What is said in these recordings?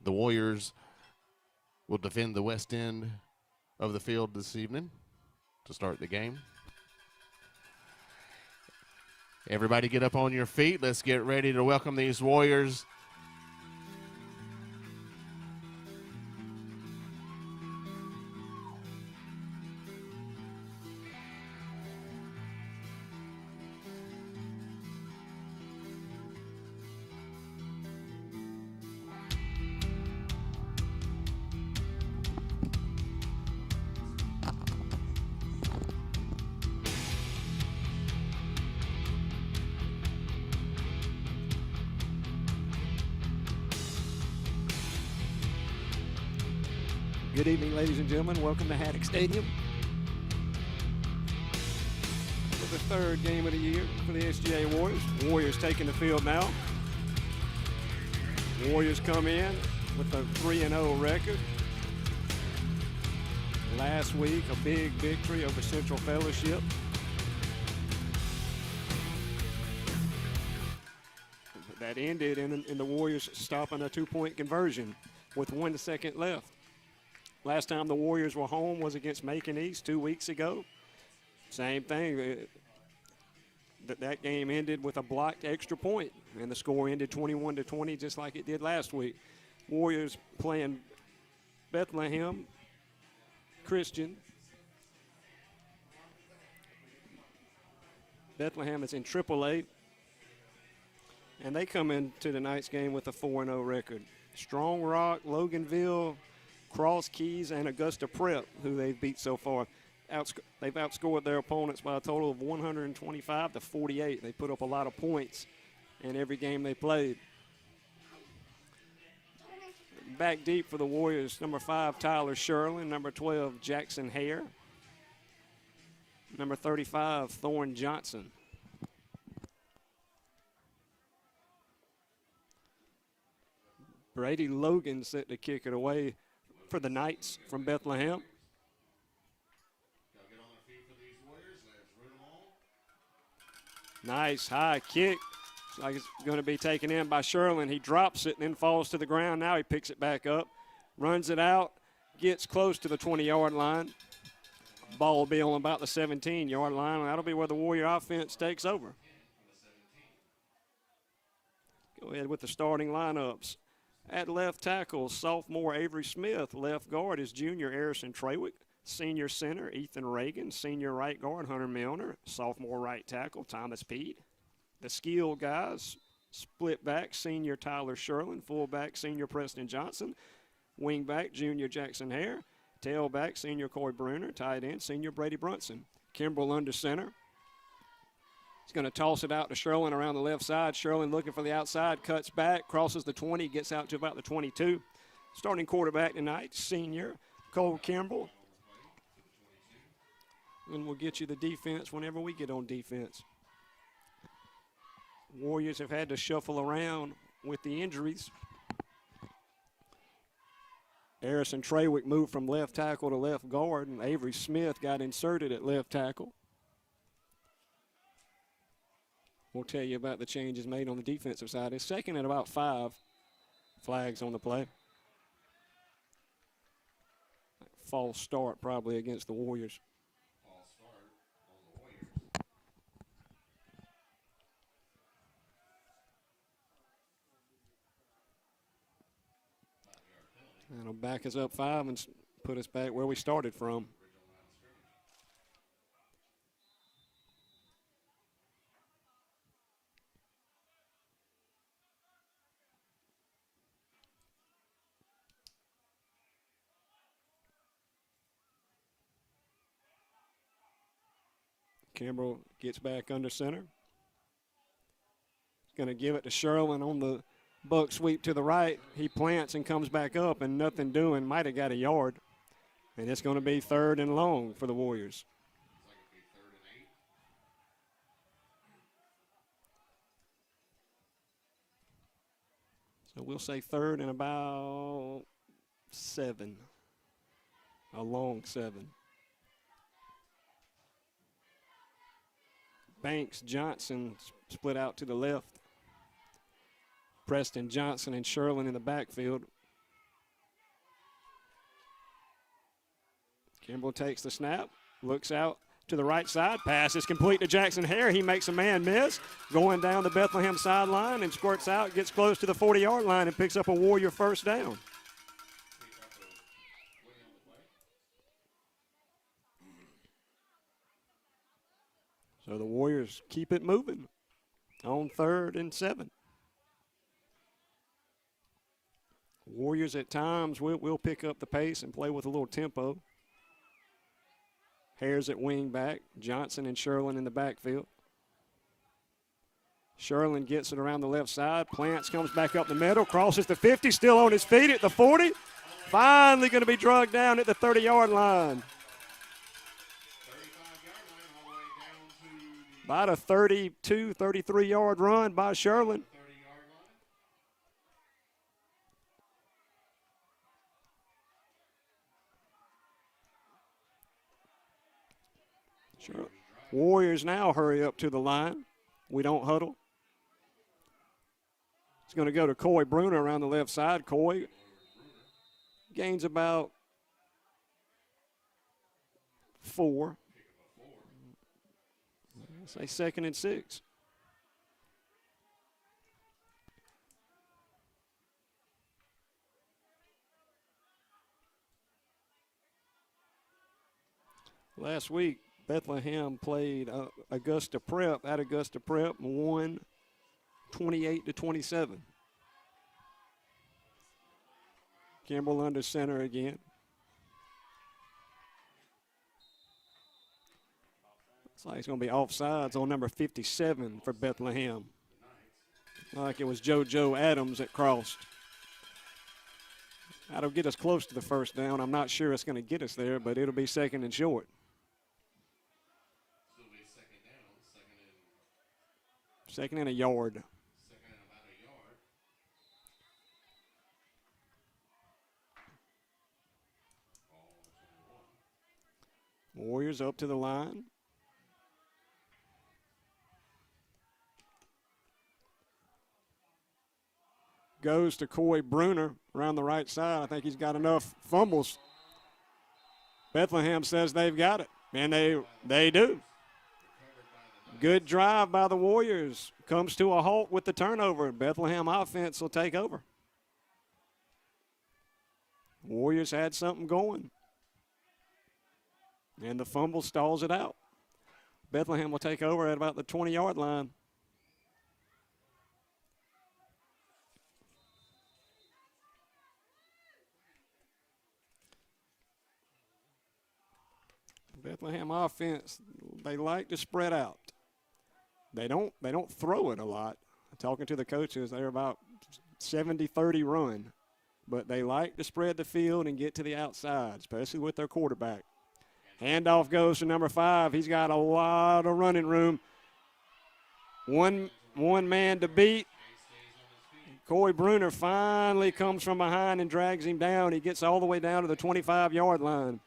The Warriors will defend the west end of the field this evening to start the game. Everybody get up on your feet. Let's get ready to welcome these Warriors. Good evening, ladies and gentlemen. Welcome to Haddock Stadium for the third game of the year for the SGA Warriors. Warriors taking the field now. Warriors come in with a 3-0 record. Last week, a big victory over Central Fellowship. That ended in the Warriors stopping a two-point conversion with 1 second left. Last time the Warriors were home was against Macon East 2 weeks ago. Same thing. That game ended with a blocked extra point, and the score ended 21-20, just like it did last week. Warriors playing Bethlehem Christian. Bethlehem is in AAA, and they come into tonight's game with a 4-0 record. Strong Rock, Loganville, Cross Keys, and Augusta Prep, who they've beat so far. They've outscored their opponents by a total of 125-48. They put up a lot of points in every game they played. Back deep for the Warriors, number 5, Tyler Sherlin. Number 12, Jackson Hare. Number 35, Thorne Johnson. Brady Logan set to kick it away for the Knights from Bethlehem. Nice high kick. Looks like it's going to be taken in by Sherlin. He drops it and then falls to the ground. Now he picks it back up, runs it out, gets close to the 20-yard line. Ball will be on about the 17-yard line. That'll be where the Warrior offense takes over. Go ahead with the starting lineups. At left tackle, sophomore Avery Smith. Left guard is junior Harrison Trawick. Senior center, Ethan Reagan. Senior right guard, Hunter Milner. Sophomore right tackle, Thomas Pede. The skill guys, split back, senior Tyler Sherlin. Fullback, senior Preston Johnson. Wing back, junior Jackson Hare. Tailback, senior Coy Bruner. Tight end, senior Brady Brunson. Kimbrell under center. He's going to toss it out to Sherlin around the left side. Sherlin looking for the outside, cuts back, crosses the 20, gets out to about the 22. Starting quarterback tonight, senior Cole Kimbrell. And we'll get you the defense whenever we get on defense. Warriors have had to shuffle around with the injuries. Harrison Trawick moved from left tackle to left guard, and Avery Smith got inserted at left tackle. We'll tell you about the changes made on the defensive side. It's second and about 5. Flags on the play. False start probably against the Warriors. False start on the Warriors. And it'll back us up 5 and put us back where we started from. Kimbrell gets back under center. Going to give it to Sherlin on the buck sweep to the right. He plants and comes back up, and nothing doing. Might have got a yard. And it's going to be 3rd and long for the Warriors. So we'll say 3rd and about 7. A long 7. Banks Johnson split out to the left. Preston Johnson and Sherlin in the backfield. Kimball takes the snap, looks out to the right side. Pass is complete to Jackson Hare. He makes a man miss. Going down the Bethlehem sideline and squirts out, gets close to the 40-yard line and picks up a Warrior first down. So the Warriors keep it moving on 3rd and 7. Warriors at times will pick up the pace and play with a little tempo. Hare's at wing back. Johnson and Sherlin in the backfield. Sherlin gets it around the left side. Plants comes back up the middle, crosses the 50, still on his feet at the 40. Finally going to be drugged down at the 30-yard line. About a 32, 33-yard run by Sherlin. Sure. Warriors now hurry up to the line. We don't huddle. It's going to go to Coy Bruner around the left side. Coy gains about 4. Say 2nd and 6. Last week, Bethlehem played Augusta Prep at Augusta Prep and won 28-27. Kimball under center again. Looks like it's going to be offsides on number 57 for Bethlehem. Like it was JoJo Adams that crossed. That'll get us close to the first down. I'm not sure it's going to get us there, but it'll be 2nd and short. Second and a yard. Warriors up to the line. Goes to Coy Bruner around the right side. I think he's got enough fumbles. Bethlehem says they've got it, and they do. Good drive by the Warriors. Comes to a halt with the turnover. Bethlehem offense will take over. Warriors had something going. And the fumble stalls it out. Bethlehem will take over at about the 20-yard line. Bethlehem offense, they like to spread out. They don't throw it a lot. Talking to the coaches, they're about 70-30 run. But they like to spread the field and get to the outside, especially with their quarterback. Handoff goes to number 5. He's got a lot of running room. One man to beat. Coy Bruner finally comes from behind and drags him down. He gets all the way down to the 25-yard line.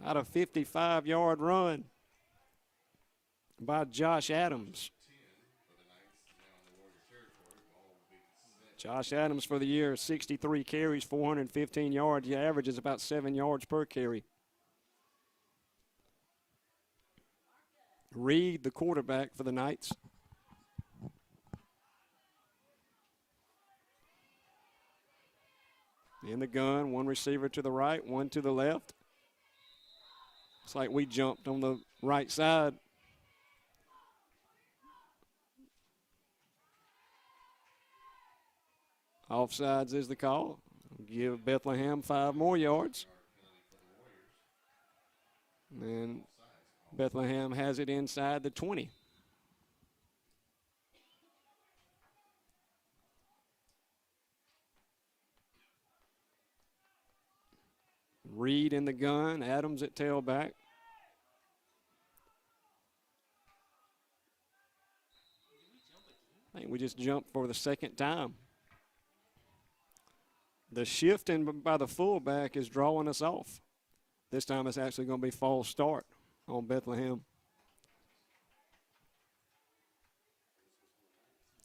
About a 55-yard run by Josh Adams. Josh Adams for the year, 63 carries, 415 yards. He averages about 7 yards per carry. Reed, the quarterback for the Knights. In the gun, one receiver to the right, one to the left. It's like we jumped on the right side. Offsides is the call. Give Bethlehem 5 more yards. And Bethlehem has it inside the 20. Reed in the gun, Adams at tailback. I think we just jumped for the second time. The shifting by the fullback is drawing us off. This time it's actually going to be false start on Bethlehem.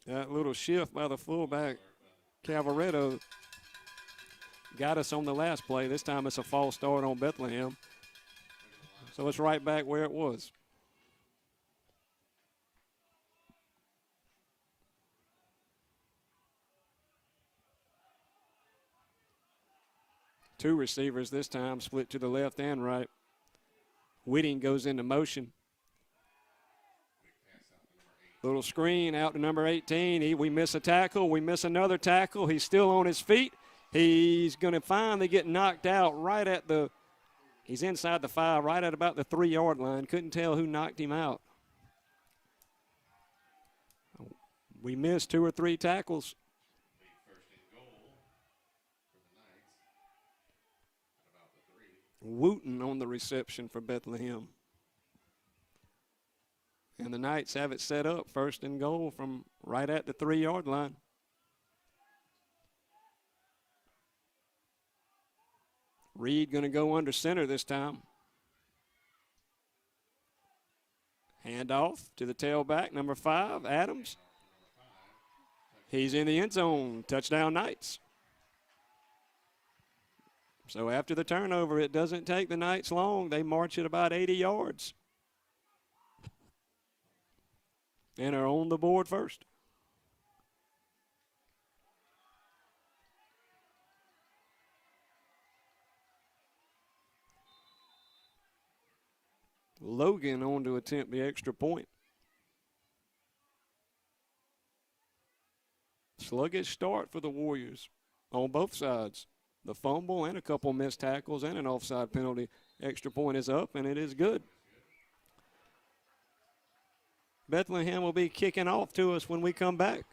That little shift by the fullback, Cavaretto, got us on the last play. This time it's a false start on Bethlehem. So it's right back where it was. Two receivers this time, split to the left and right. Whitting goes into motion. Little screen out to number 18. We miss a tackle. We miss another tackle. He's still on his feet. He's going to finally get knocked out right at the – he's inside the 5, right at about the 3-yard line. Couldn't tell who knocked him out. We missed 2 or 3 tackles. Wooten on the reception for Bethlehem. And the Knights have it set up, 1st and goal from right at the 3-yard line. Reed going to go under center this time. Handoff to the tailback, number 5, Adams. He's in the end zone. Touchdown, Knights. So after the turnover, it doesn't take the Knights long. They march it about 80 yards. And are on the board first. Logan on to attempt the extra point. Sluggish start for the Warriors on both sides. The fumble and a couple missed tackles and an offside penalty. Extra point is up, and it is good. Bethlehem will be kicking off to us when we come back.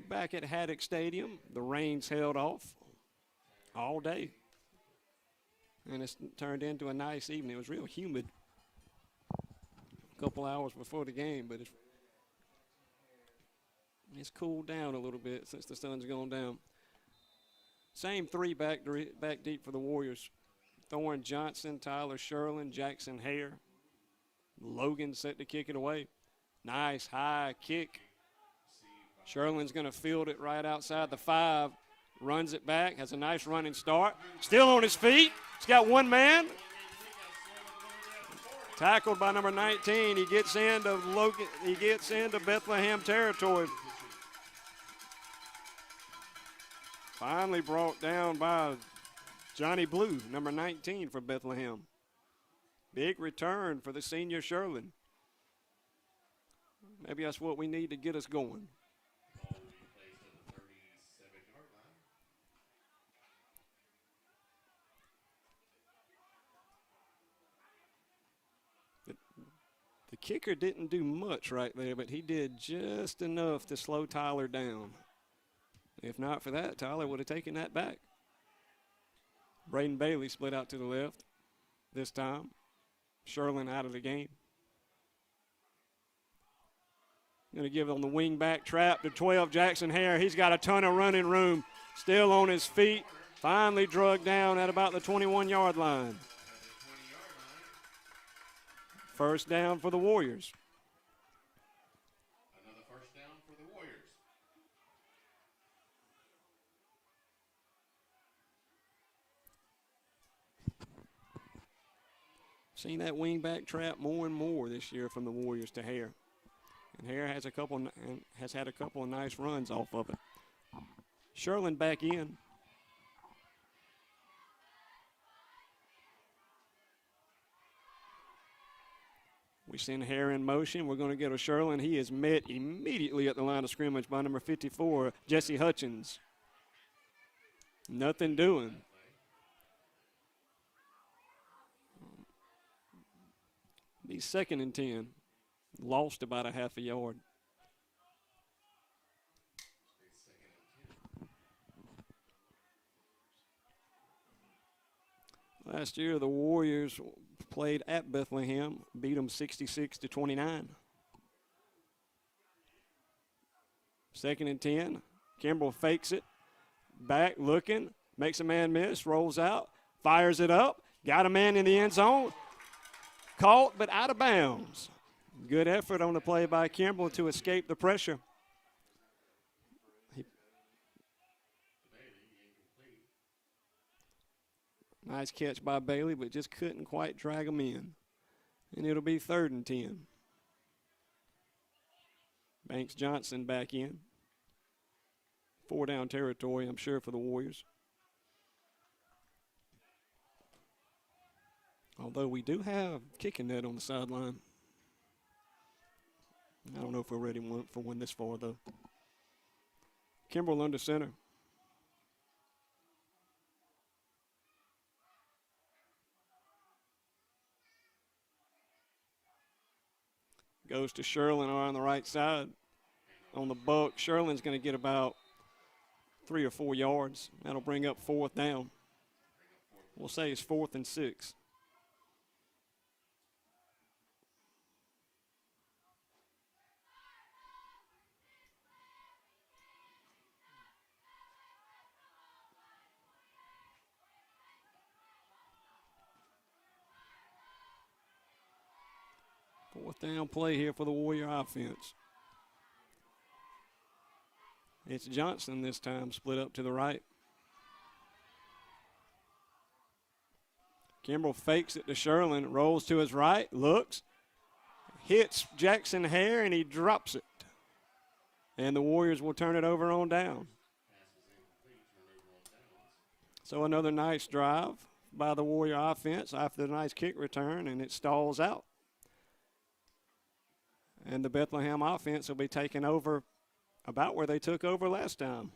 Back at Haddock Stadium, the rain's held off all day. And it's turned into a nice evening. It was real humid a couple hours before the game, but it's cooled down a little bit since the sun's gone down. Same 3 back deep for the Warriors. Thorne Johnson, Tyler Sherlin, Jackson Hare. Logan set to kick it away. Nice high kick. Sherlin's going to field it right outside the 5. Runs it back, has a nice running start. Still on his feet. He's got one man. Tackled by number 19. He gets into Logan. He gets into Bethlehem territory. Finally brought down by Johnny Blue, number 19 for Bethlehem. Big return for the senior Sherlin. Maybe that's what we need to get us going. The kicker didn't do much right there, but he did just enough to slow Tyler down. If not for that, Tyler would have taken that back. Braden Bailey split out to the left this time. Sherlin out of the game. Going to give on the wing back trap to 12, Jackson Hare. He's got a ton of running room. Still on his feet. Finally drugged down at about the 21-yard line. First down for the Warriors. Another first down for the Warriors. Seen that wing back trap more and more this year from the Warriors to Hare. And Hare has had a couple of nice runs off of it. Sherlin back in. We send Hare in motion. We're going to get a Sherlin. He is met immediately at the line of scrimmage by number 54, Jesse Hutchins. Nothing doing. Be be 2nd and 10. Lost about a half a yard. Last year, the Warriors played at Bethlehem, beat them 66-29. 2nd and 10. Kimbrell fakes it. Back looking. Makes a man miss. Rolls out. Fires it up. Got a man in the end zone. Caught, but out of bounds. Good effort on the play by Kimbrell to escape the pressure. Nice catch by Bailey, but just couldn't quite drag him in. And it'll be 3rd and 10. Banks Johnson back in. 4-down territory, I'm sure, for the Warriors. Although we do have kicking net on the sideline. I don't know if we're ready for one this far, though. Kimbrell under center. Goes to Sherlin on the right side. On the buck, Sherlin's going to get about 3 or 4 yards. That'll bring up 4th down. We'll say it's 4th and 6. Fourth down play here for the Warrior offense. It's Johnson this time, split up to the right. Kimbrell fakes it to Sherlin, rolls to his right, looks, hits Jackson Hare, and he drops it. And the Warriors will turn it over on down. So another nice drive by the Warrior offense after the nice kick return, and it stalls out. And the Bethlehem offense will be taking over about where they took over last time.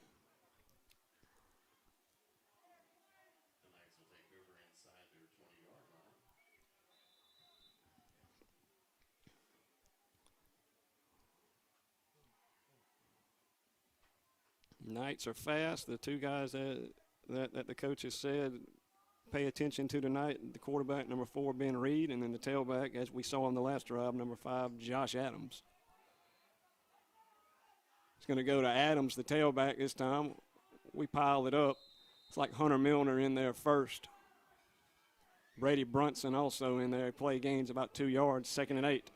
Knights are fast. The two guys that the coaches said pay attention to tonight, the quarterback, number 4, Ben Reed, and then the tailback, as we saw on the last drive, number 5, Josh Adams. It's going to go to Adams, the tailback this time. We pile it up. It's like Hunter Milner in there first. Brady Brunson also in there. Play gains about 2 yards, 2nd and 8.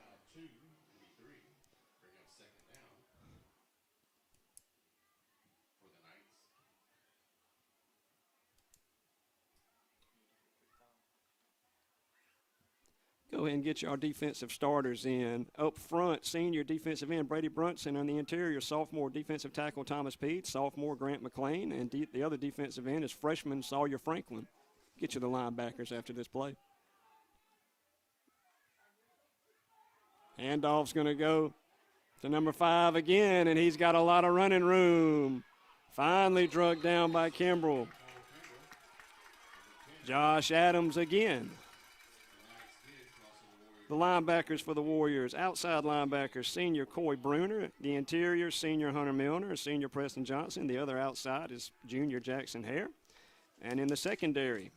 Go ahead and get our defensive starters in. Up front, senior defensive end Brady Brunson. On the interior, sophomore defensive tackle Thomas Pete, sophomore Grant McLean, and the other defensive end is freshman Sawyer Franklin. Get you the linebackers after this play. Handoff's going to go to number 5 again, and he's got a lot of running room. Finally drugged down by Kimbrell. Josh Adams again. The linebackers for the Warriors, outside linebackers, senior Coy Bruner. The interior, senior Hunter Milner, senior Preston Johnson. The other outside is junior Jackson Hare. And in the secondary,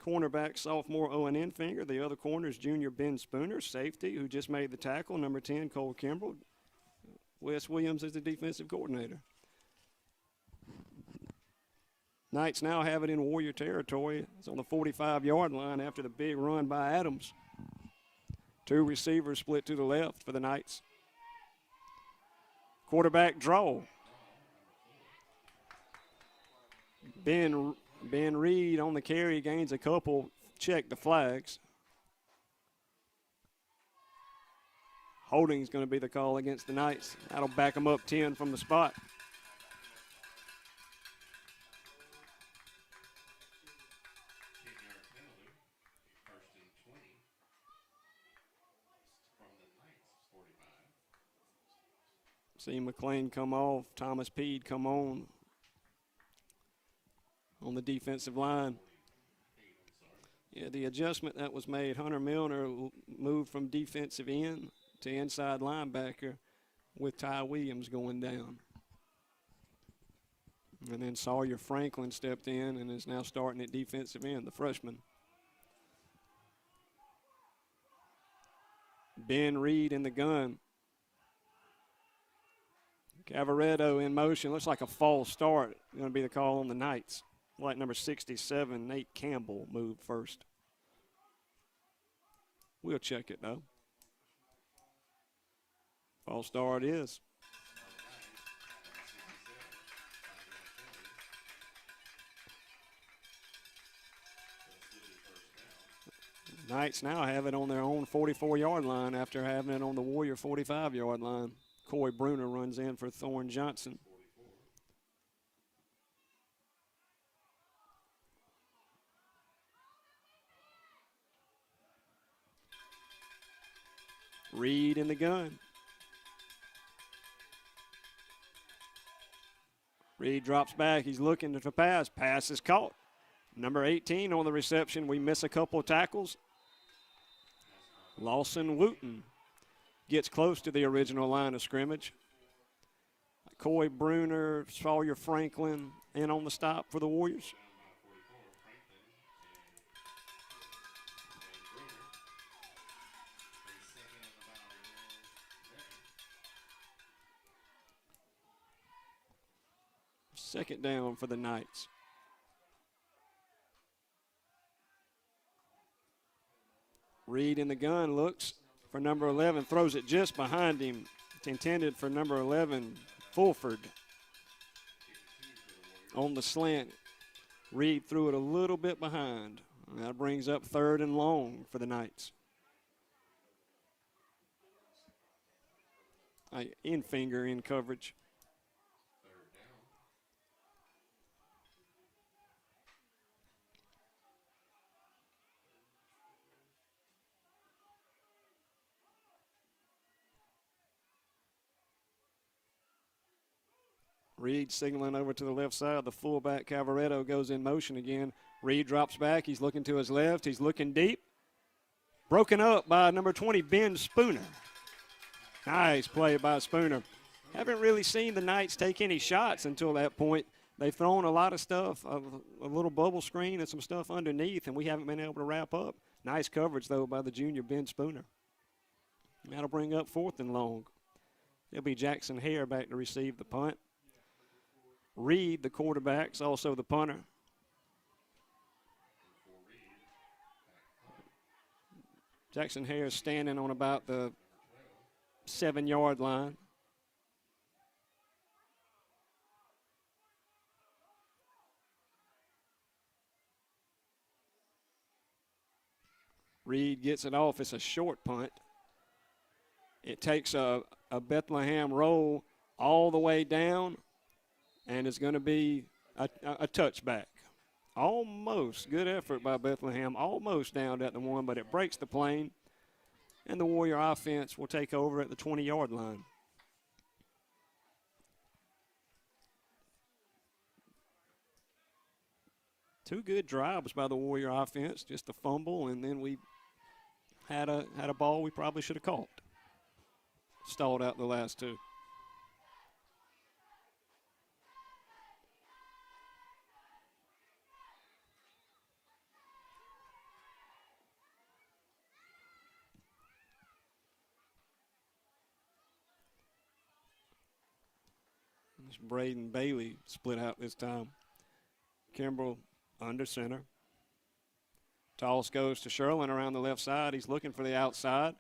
cornerback, sophomore Owen Enfinger. The other corner is junior Ben Spooner, safety, who just made the tackle, number 10, Cole Kimbrell. Wes Williams is the defensive coordinator. Knights now have it in Warrior territory. It's on the 45-yard line after the big run by Adams. 2 receivers split to the left for the Knights. Quarterback draw. Ben Reed on the carry, gains a couple. Check the flags. Holding is going to be the call against the Knights. That'll back them up 10 from the spot. See McLean come off, Thomas Pede come on the defensive line. Yeah, the adjustment that was made, Hunter Milner moved from defensive end to inside linebacker with Ty Williams going down. And then Sawyer Franklin stepped in and is now starting at defensive end, the freshman. Ben Reed in the gun. Cavaretto in motion. Looks like a false start. Going to be the call on the Knights. Like number 67, Nate Campbell, moved first. We'll check it, though. False start is. Knights now have it on their own 44-yard line after having it on the Warrior 45-yard line. Coy Bruner runs in for Thorne Johnson. Reed in the gun. Reed drops back. He's looking to pass. Pass is caught. Number 18 on the reception. We miss a couple of tackles. Lawson Wooten gets close to the original line of scrimmage. Coy Bruner, Sawyer Franklin in on the stop for the Warriors. Second down for the Knights. Reed in the gun, looks for number 11, throws it just behind him. It's intended for number 11, Fulford. On the slant, Reed threw it a little bit behind. That brings up 3rd and long for the Knights. In finger, in coverage. Reed signaling over to the left side. The fullback, Cavaretto, goes in motion again. Reed drops back. He's looking to his left. He's looking deep. Broken up by number 20, Ben Spooner. Nice play by Spooner. Haven't really seen the Knights take any shots until that point. They've thrown a lot of stuff, a little bubble screen and some stuff underneath, and we haven't been able to wrap up. Nice coverage, though, by the junior Ben Spooner. That'll bring up 4th and long. It'll be Jackson Hare back to receive the punt. Reed, the quarterback's also the punter. Jackson Hare standing on about the 7-yard line. Reed gets it off. It's a short punt. It takes a Bethlehem roll all the way down, and it's going to be a touchback. Almost. Good effort by Bethlehem. Almost down at the 1, but it breaks the plane, and the Warrior offense will take over at the 20-yard line. Two good drives by the Warrior offense, just a fumble, and then we had a ball we probably should have caught. Stalled out the last two. Braden Bailey split out this time. Kimbrell under center. Toss goes to Sherlin around the left side. He's looking for the outside.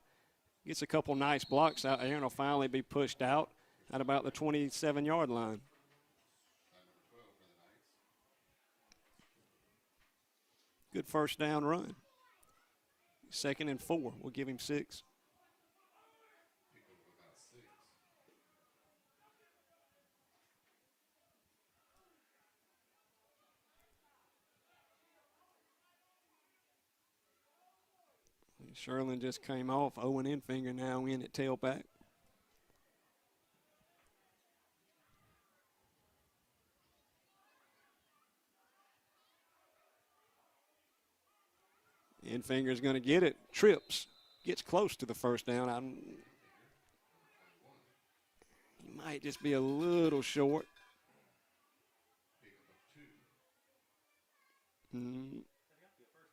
Gets a couple nice blocks out there and will finally be pushed out at about the 27-yard line. Good first down run. 2nd and 4. We'll give him 6. Sherlin just came off. Owen Infinger now in at tailback. Enfinger's going to get it. Trips. Gets close to the first down. He might just be a little short.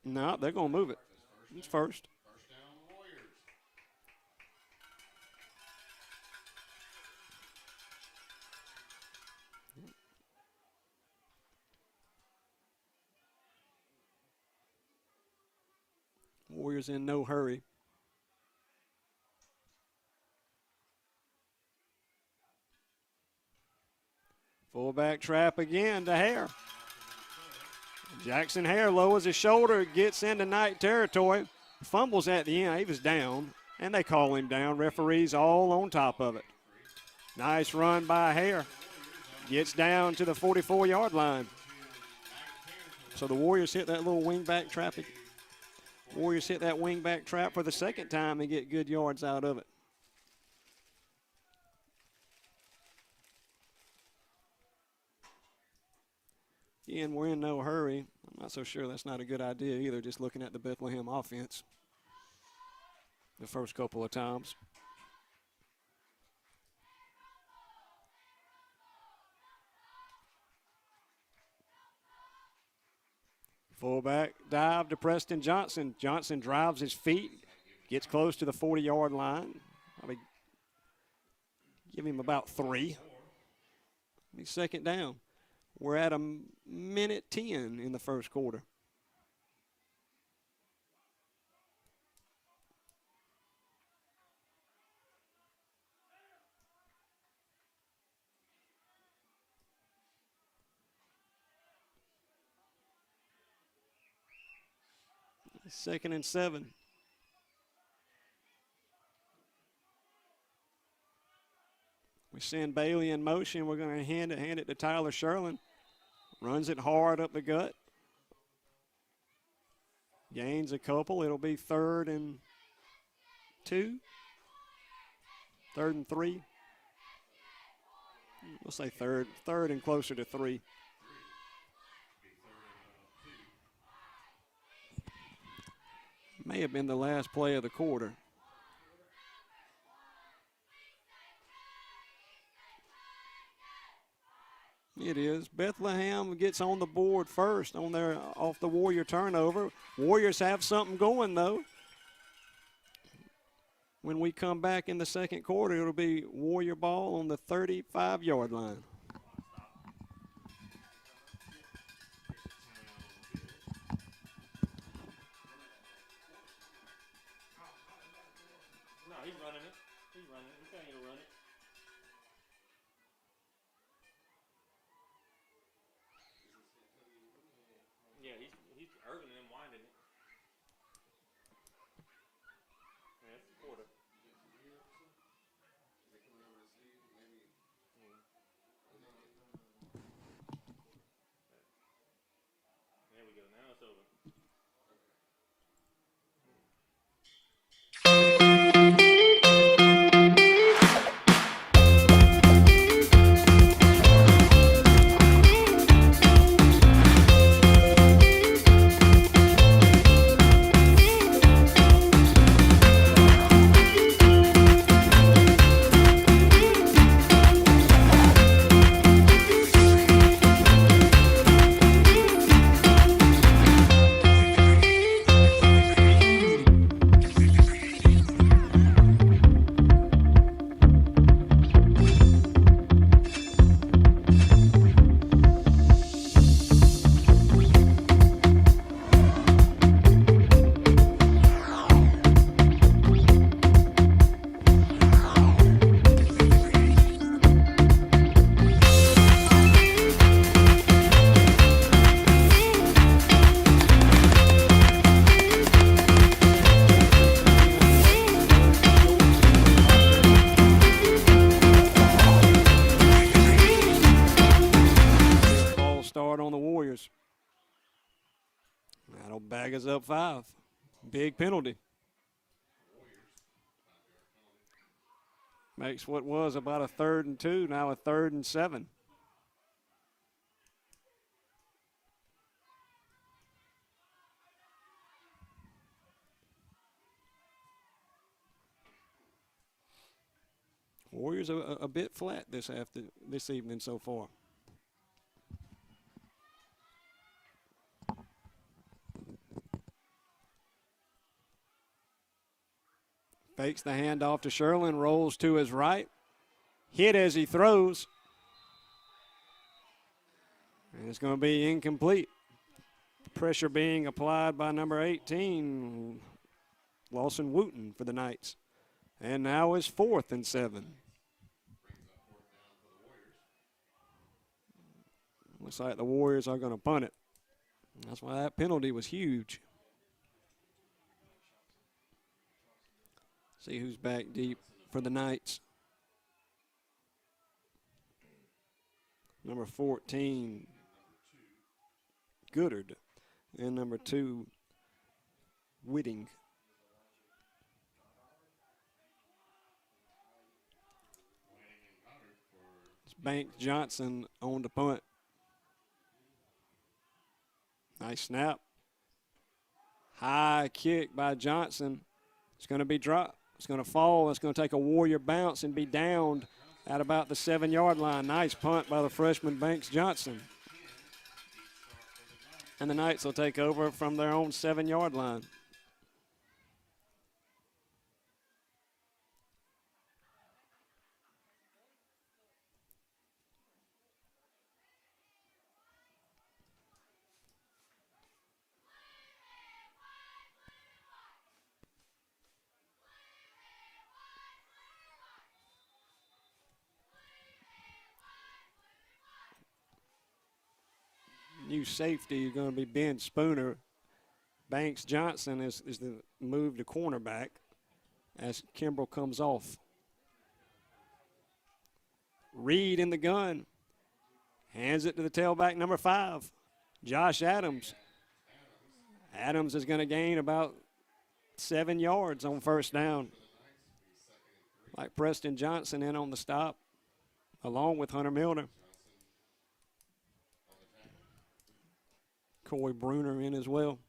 No, they're going to move it. It's first. Warriors in no hurry. Fullback trap again to Hare. Jackson Hare lowers his shoulder, gets into night territory, fumbles at the end. He was down, and they call him down. Referees all on top of it. Nice run by Hare. Gets down to the 44-yard line. So the Warriors hit that little wingback trap. Warriors hit that wingback trap for the second time and get good yards out of it. Again, we're in no hurry. I'm not so sure that's not a good idea either, just looking at the Bethlehem offense the first couple of times. Fullback dive to Preston Johnson. Johnson drives his feet, gets close to the 40-yard line. Probably give him about 3. He's second down. We're at a minute 10 in the first quarter. Second and 7. We send Bailey in motion. We're going to hand it to Tyler Sherlin. Runs it hard up the gut. Gains a couple. It'll be 3rd and 2. 3rd and 3. We'll say third and closer to 3. May have been the last play of the quarter. It is. Bethlehem gets on the board first off the Warrior turnover. Warriors have something going, though. When we come back in the second quarter, it'll be Warrior ball on the 35-yard line. He's running it. He's running it. He's telling you to run it. Yeah, he's Irvin and winding it. Yeah, it's a quarter. There we go. Now it's over. That'll bag us up 5. Big penalty. Makes what was about a 3rd and 2, now a 3rd and 7. Warriors are a bit flat this evening so far. Fakes the handoff to Sherlin, rolls to his right. Hit as he throws. And it's going to be incomplete. Pressure being applied by number 18, Lawson Wooten for the Knights. And now is 4th and 7. Looks like the Warriors are going to punt it. That's why that penalty was huge. See who's back deep for the Knights. Number 14, Goodard. And number 2, Whitting. It's Banks Johnson on the punt. Nice snap. High kick by Johnson. It's going to be dropped. It's going to fall. It's going to take a Warrior bounce and be downed at about the 7-yard line. Nice punt by the freshman Banks Johnson. And the Knights will take over from their own 7-yard line. New safety is going to be Ben Spooner. Banks Johnson is the move to cornerback as Kimbrell comes off. Reed in the gun. Hands it to the tailback, number 5, Josh Adams. Adams is going to gain about 7 yards on first down. Like Preston Johnson in on the stop, along with Hunter Milner. Coy Bruner in as well.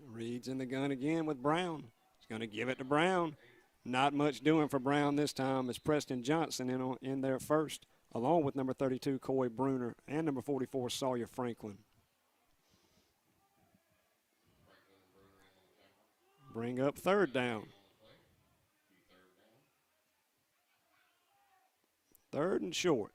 Reed's in the gun again with Brown. He's going to give it to Brown. Not much doing for Brown this time as Preston Johnson in there first, along with number 32, Coy Bruner, and number 44, Sawyer Franklin. Bring up 3rd down. 3rd and short.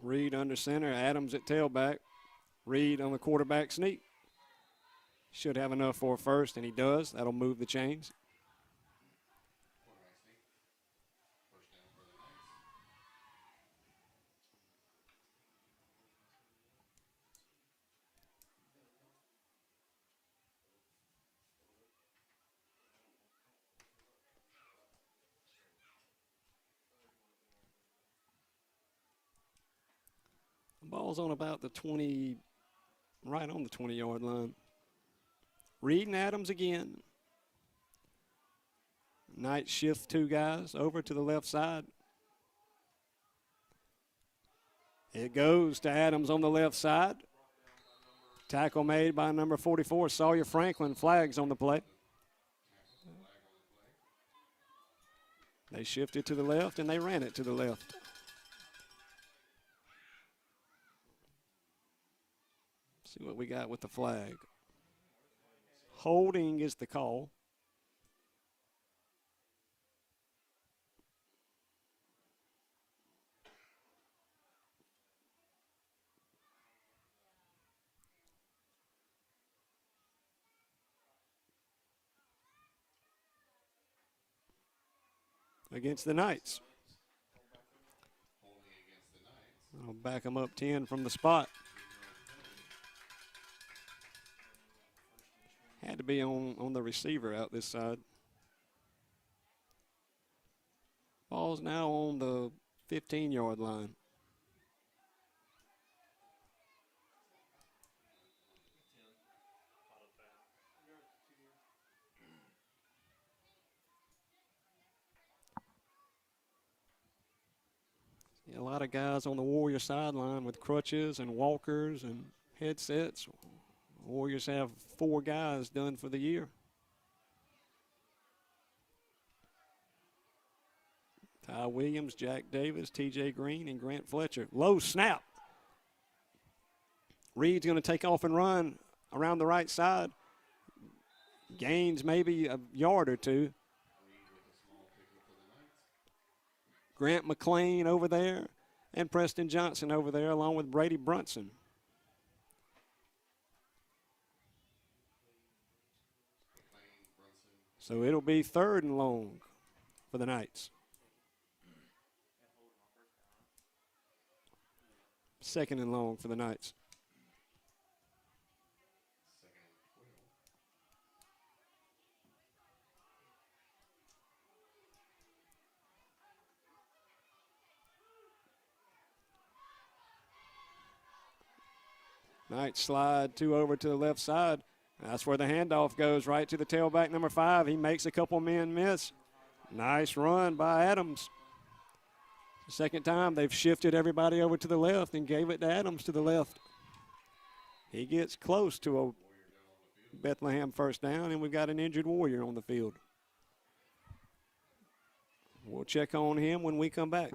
Reed under center, Adams at tailback. Reed on the quarterback sneak. Should have enough for a first, and he does. That'll move the chains. The ball's on about the 20, right on the 20-yard line. Reed and Adams again. Knight shift 2 guys over to the left side. It goes to Adams on the left side. Tackle made by number 44, Sawyer Franklin. Flags on the play. They shifted to the left and they ran it to the left. See what we got with the flag. Holding is the call. Against the Knights. I'll back them up 10 from the spot. Had to be on the receiver out this side. Ball's now on the 15-yard line. A lot of guys on the Warrior sideline with crutches and walkers and headsets. Warriors have 4 guys done for the year. Ty Williams, Jack Davis, T.J. Green, and Grant Fletcher. Low snap. Reed's going to take off and run around the right side. Gains maybe a yard or two. Grant McLean over there and Preston Johnson over there along with Brady Brunson. So it'll be 3rd and long for the Knights. 2nd and long for the Knights. Knights slide 2 over to the left side. That's where the handoff goes, right to the tailback, number 5. He makes a couple men miss. Nice run by Adams. The second time they've shifted everybody over to the left and gave it to Adams to the left. He gets close to a Bethlehem first down, and we've got an injured Warrior on the field. We'll check on him when we come back.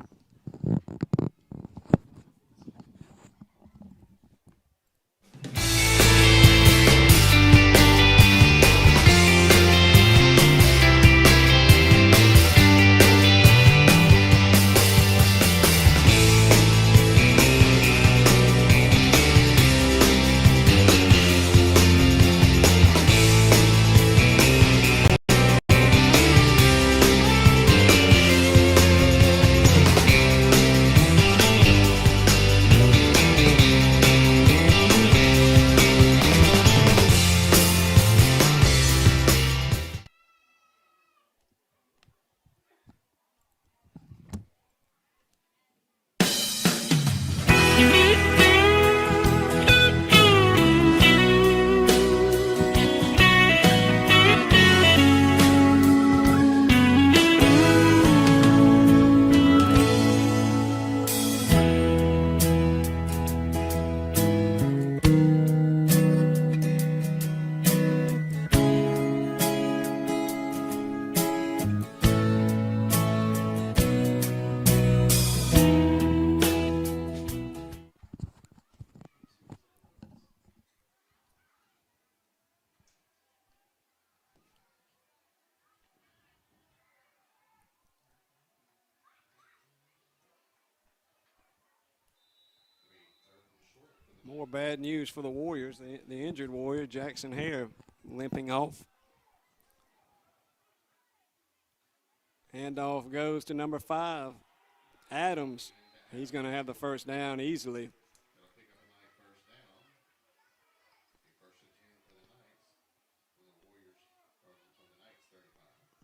More bad news for the Warriors. The injured Warrior, Jackson Hare, limping off. Handoff goes to number 5, Adams. He's going to have the first down easily.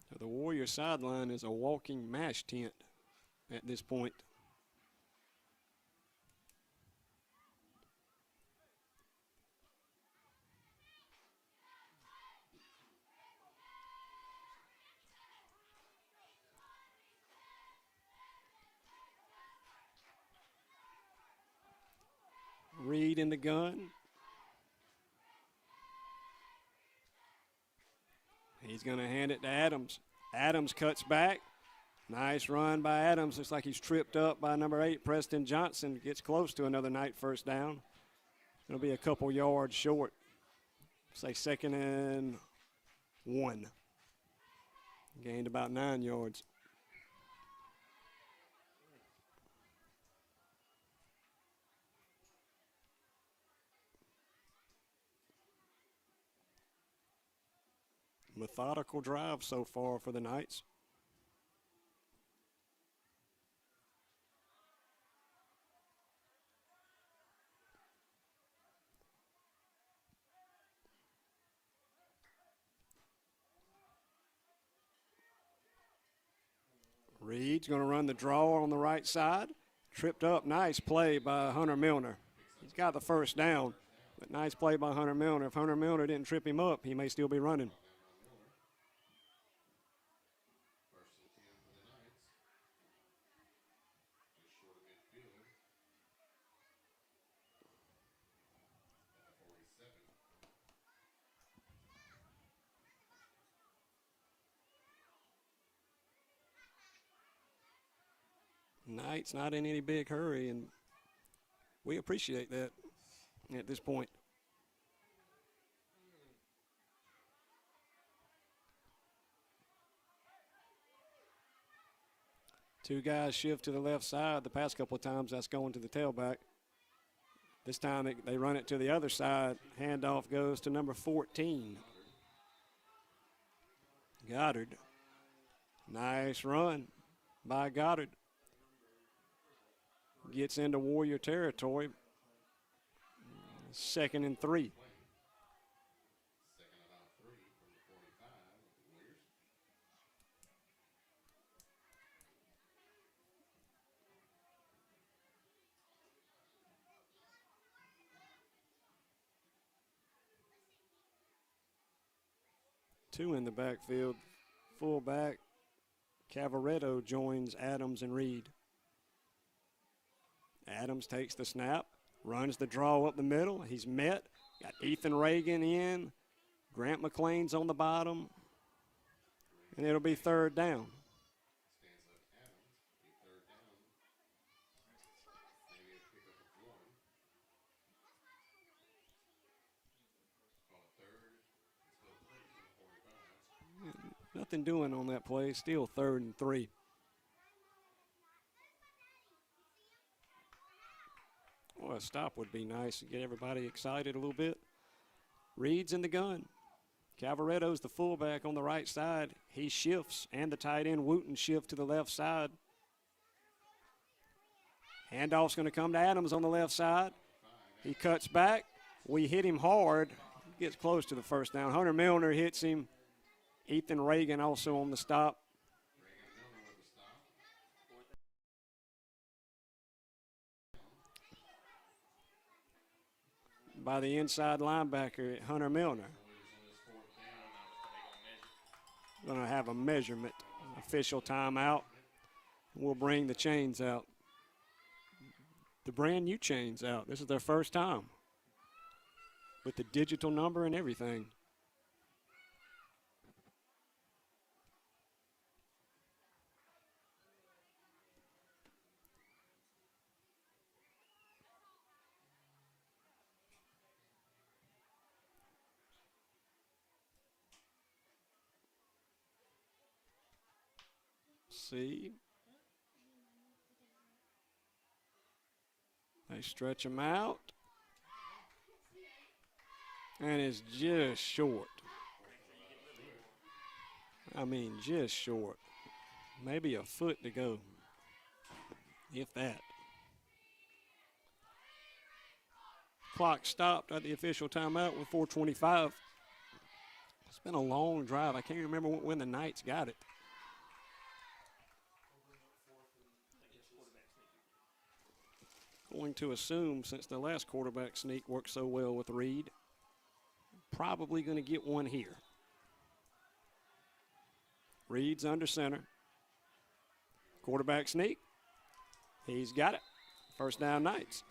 So the Warrior sideline is a walking mash tent at this point. Reed in the gun. He's going to hand it to Adams. Adams cuts back. Nice run by Adams. Looks like he's tripped up by number 8, Preston Johnson. Gets close to another Knight first down. It'll be a couple yards short. Say 2nd and 1. Gained about 9 yards. Methodical drive so far for the Knights. Reed's going to run the draw on the right side. Tripped up. Nice play by Hunter Milner. He's got the first down, but nice play by Hunter Milner. If Hunter Milner didn't trip him up, he may still be running. Knight's not in any big hurry, and we appreciate that at this point. Two guys shift to the left side. The past couple of times, that's going to the tailback. This time they run it to the other side. Handoff goes to number 14. Goddard. Nice run by Goddard. Gets into Warrior territory. 2nd and 3. Two in the backfield. Fullback Cavaretto joins Adams and Reed. Adams takes the snap, runs the draw up the middle. He's met. Got Ethan Reagan in. Grant McLean's on the bottom. And it'll be 3rd down. Nothing doing on that play. Still 3rd and 3. Well, a stop would be nice to get everybody excited a little bit. Reed's in the gun. Cavaretto's the fullback on the right side. He shifts, and the tight end Wooten shift to the left side. Handoff's going to come to Adams on the left side. He cuts back. We hit him hard. Gets close to the first down. Hunter Milner hits him. Ethan Reagan also on the stop. By the inside linebacker, Hunter Milner. Going to have a measurement. Official timeout. We'll bring the chains out. The brand new chains out. This is their first time. With the digital number and everything. See. They stretch him out. And it's just short. I mean, just short. Maybe a foot to go, if that. Clock stopped at the official timeout with 4:25. It's been a long drive. I can't remember when the Knights got it. Going to assume, since the last quarterback sneak worked so well with Reed, probably going to get one here. Reed's under center. Quarterback sneak. He's got it. First down, Knights.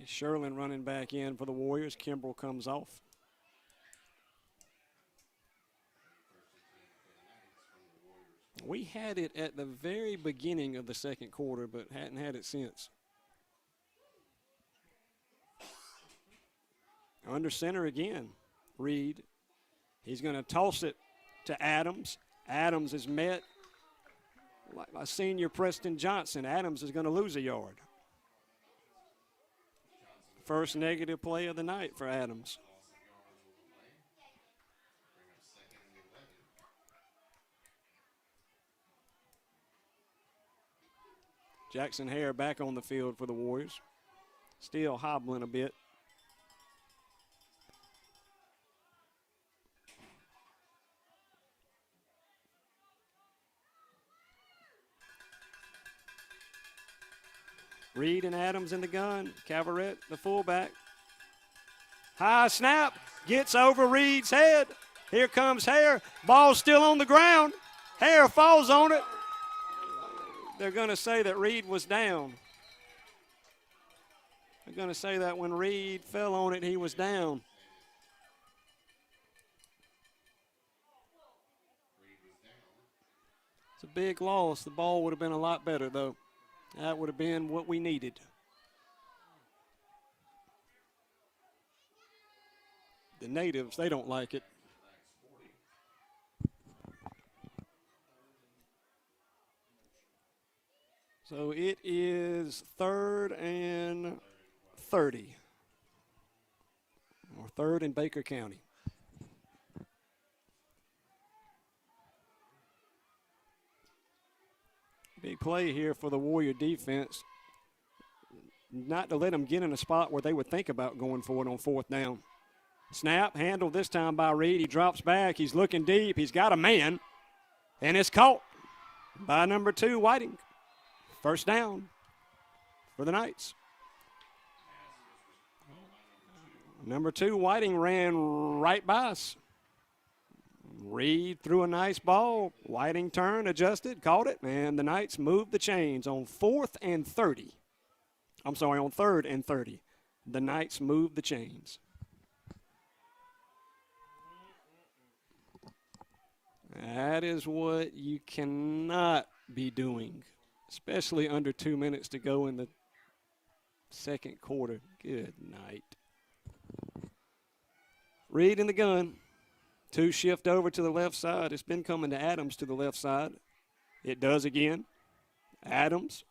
Sherlin running back in for the Warriors. Kimbrell comes off. We had it at the very beginning of the second quarter, but hadn't had it since. Under center again, Reed. He's going to toss it to Adams. Adams is met by senior Preston Johnson. Adams is going to lose a yard. First negative play of the night for Adams. Jackson Hare back on the field for the Warriors. Still hobbling a bit. Reed and Adams in the gun. Cabaret, the fullback. High snap. Gets over Reed's head. Here comes Hare. Ball still on the ground. Hare falls on it. They're going to say that Reed was down. They're going to say that when Reed fell on it, he was down. It's a big loss. The ball would have been a lot better, though. That would have been what we needed. The natives, they don't like it. So it is 3rd and 30. Or 3rd in Baker County. Big play here for the Warrior defense. Not to let them get in a spot where they would think about going for it on 4th down. Snap, handled this time by Reed. He drops back. He's looking deep. He's got a man. And it's caught by number 2, Whiting. 1st down for the Knights. Number 2, Whiting ran right by us. Reed threw a nice ball. Whiting turned, adjusted, caught it, and the Knights moved the chains on 4th and 30. I'm sorry, on 3rd and 30. The Knights moved the chains. That is what you cannot be doing, especially under 2 minutes to go in the 2nd quarter. Good night. Reed in the gun. 2 shift over to the left side. It's been coming to Adams to the left side. It does again. Adams.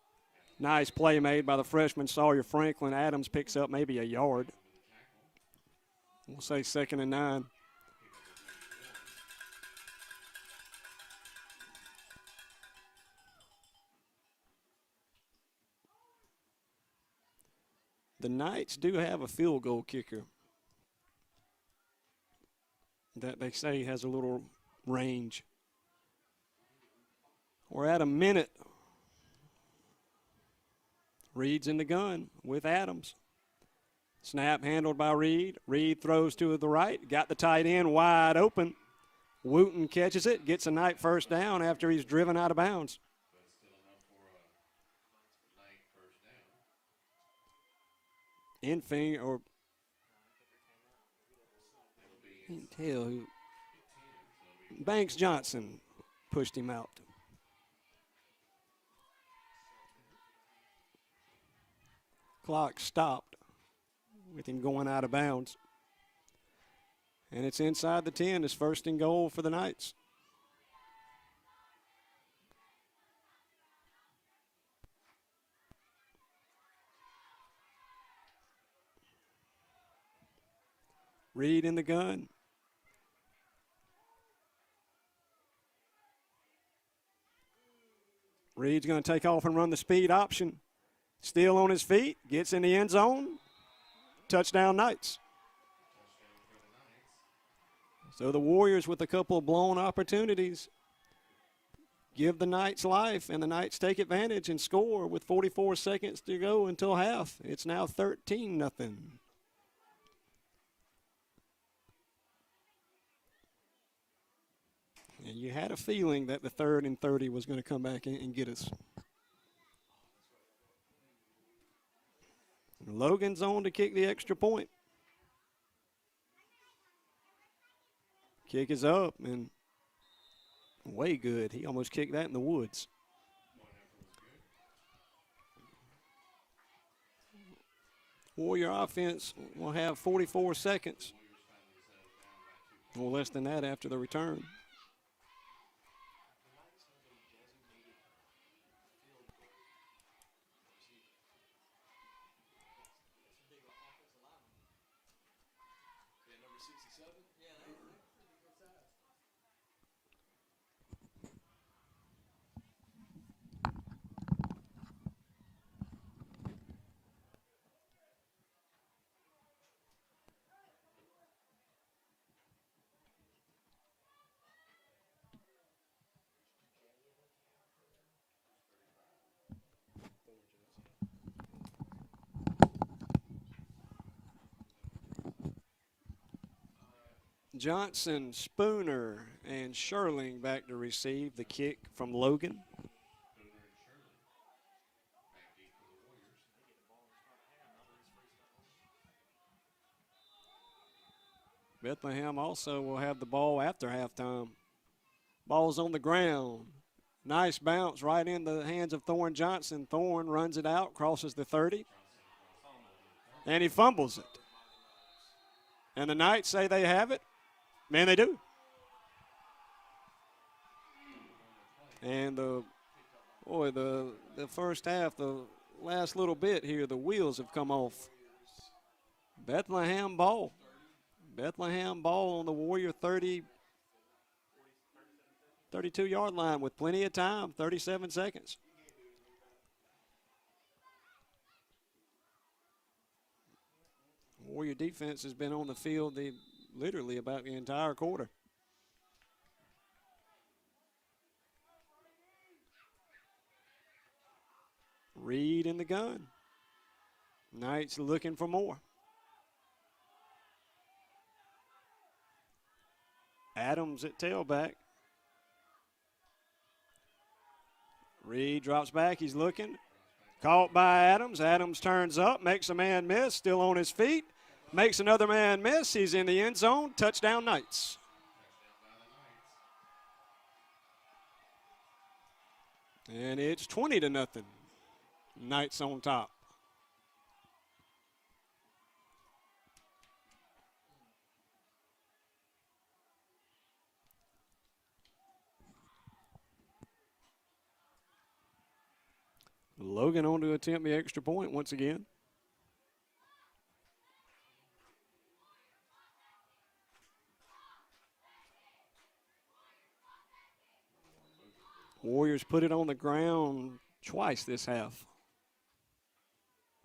Nice play made by the freshman Sawyer Franklin. Adams picks up maybe a yard. We'll say 2nd and 9. The Knights do have a field goal kicker that they say has a little range. We're at a minute. Reed's in the gun with Adams. Snap handled by Reed. Reed throws to the right. Got the tight end wide open. Wooten catches it. Gets a Knight 1st down after he's driven out of bounds. Infing or you can tell who Banks Johnson pushed him out. Clock stopped with him going out of bounds. And it's inside the 10. It's 1st and goal for the Knights. Reed in the gun. Reed's going to take off and run the speed option. Still on his feet. Gets in the end zone. Touchdown Knights. So the Warriors with a couple of blown opportunities give the Knights life, and the Knights take advantage and score with 44 seconds to go until half. It's now 13-0. And you had a feeling that the 3rd and 30 was going to come back and get us. Logan's on to kick the extra point. Kick is up and way good. He almost kicked that in the woods. Warrior offense will have 44 seconds. Or less than that after the return. Johnson, Spooner, and Sherling back to receive the kick from Logan. Bethlehem also will have the ball after halftime. Ball's on the ground. Nice bounce right in the hands of Thorne Johnson. Thorne runs it out, crosses the 30, and he fumbles it. And the Knights say they have it. Man, they do. And the first half, the last little bit here, the wheels have come off. Bethlehem ball. Bethlehem ball on the Warrior 32-yard line with plenty of time, 37 seconds. Warrior defense has been on the field literally about the entire quarter. Reed in the gun. Knights looking for more. Adams at tailback. Reed drops back. He's looking. Caught by Adams. Adams turns up, makes a man miss, still on his feet. Makes another man miss. He's in the end zone. Touchdown, Knights. And it's 20-0. Knights on top. Logan on to attempt the extra point once again. Warriors put it on the ground twice this half,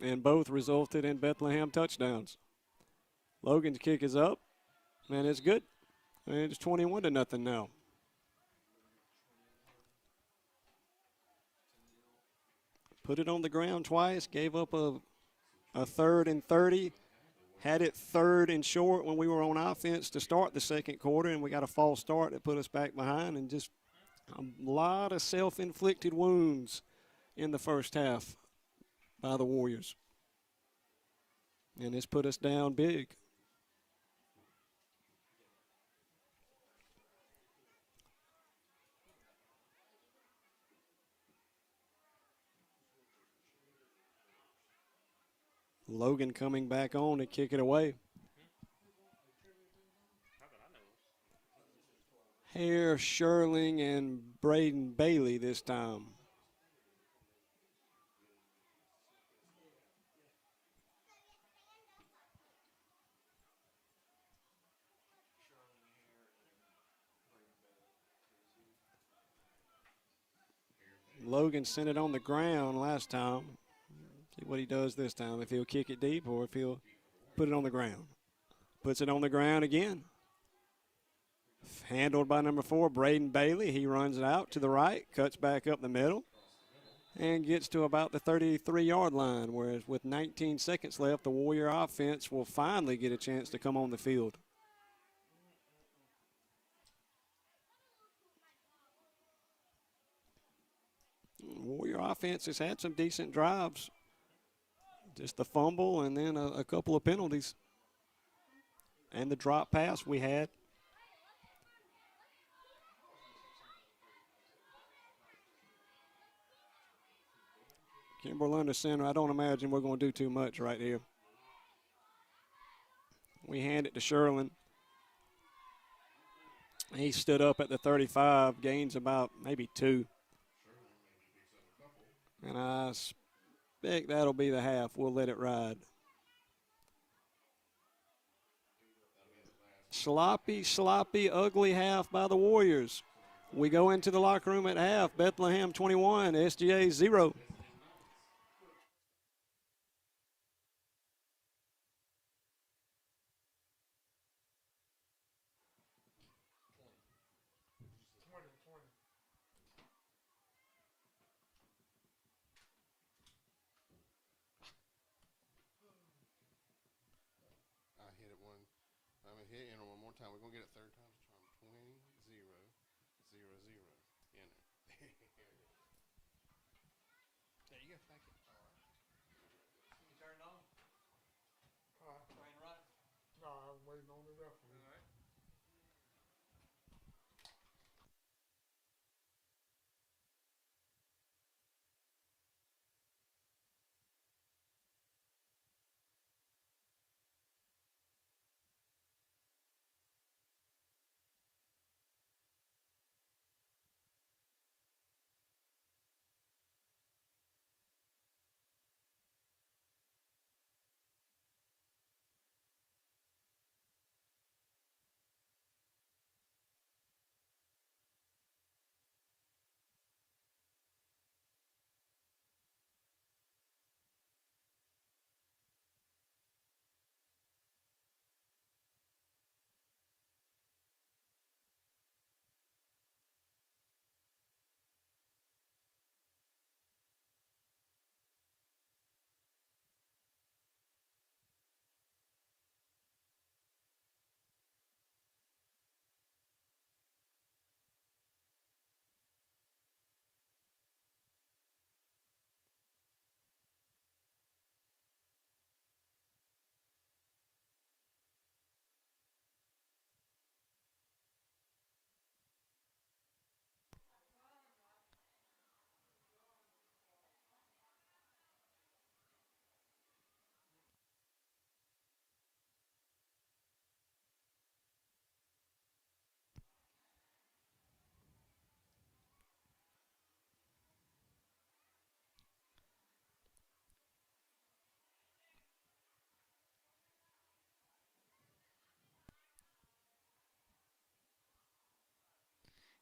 and both resulted in Bethlehem touchdowns. Logan's kick is up, and it's good. And it's 21-0 now. Put it on the ground twice, gave up a 3rd and 30. Had it 3rd and short when we were on offense to start the second quarter, and we got a false start that put us back behind, and just a lot of self-inflicted wounds in the first half by the Warriors. And it's put us down big. Logan coming back on to kick it away. Hare, Sherling, and Braden Bailey this time. Logan sent it on the ground last time. See what he does this time, if he'll kick it deep or if he'll put it on the ground. Puts it on the ground again. Handled by number 4, Braden Bailey. He runs it out to the right, cuts back up the middle, and gets to about the 33-yard line, whereas with 19 seconds left, the Warrior offense will finally get a chance to come on the field. Warrior offense has had some decent drives. Just the fumble and then a couple of penalties. And the drop pass we had. Kimberly under center, I don't imagine we're going to do too much right here. We hand it to Sherlin. He stood up at the 35, gains about maybe 2. And I expect that'll be the half. We'll let it ride. Sloppy, ugly half by the Warriors. We go into the locker room at half. Bethlehem 21, SGA 0. hit enter one more time. We're going to get it third time's a charm. 20-0-0-0. Enter. There you go. Thank you. All right. You turn it on? Train right? No, I'm waiting on the referee. All right.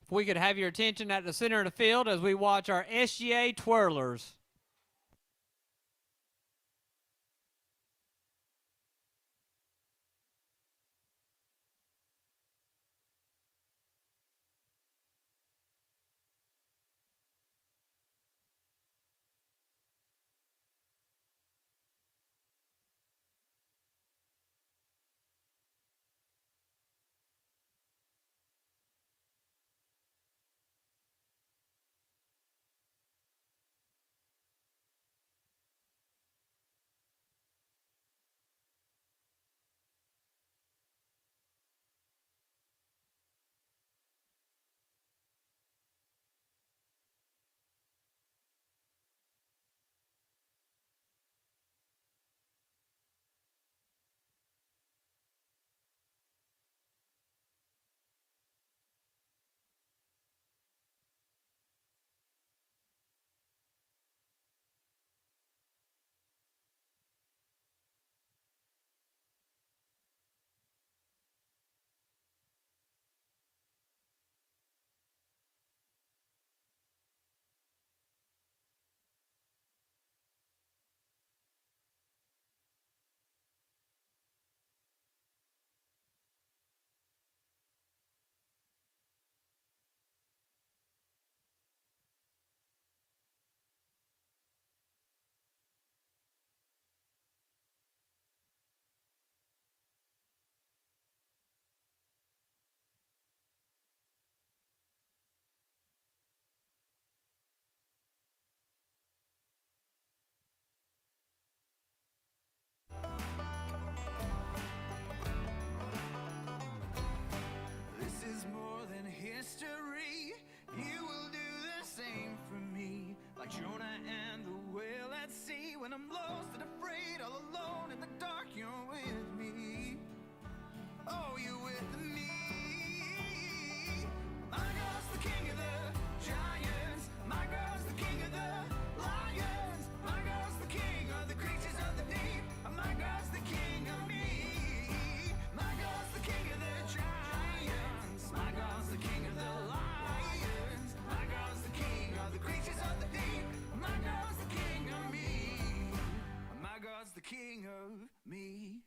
If we could have your attention at the center of the field as we watch our SGA twirlers. This is more than history. You will do the same for me. Like Jonah and the whale at sea. When I'm lost and afraid, all alone in the dark, you're with me. Oh, you're with me. My God's the king of the giants. My God's the king of the lions. My God's the king of the creatures of the deep. My God's the king of me. My God's the king of the giants. My God's the king of the lions. My God's the king of the creatures of the deep. My God's the king of me. My God's the king of me.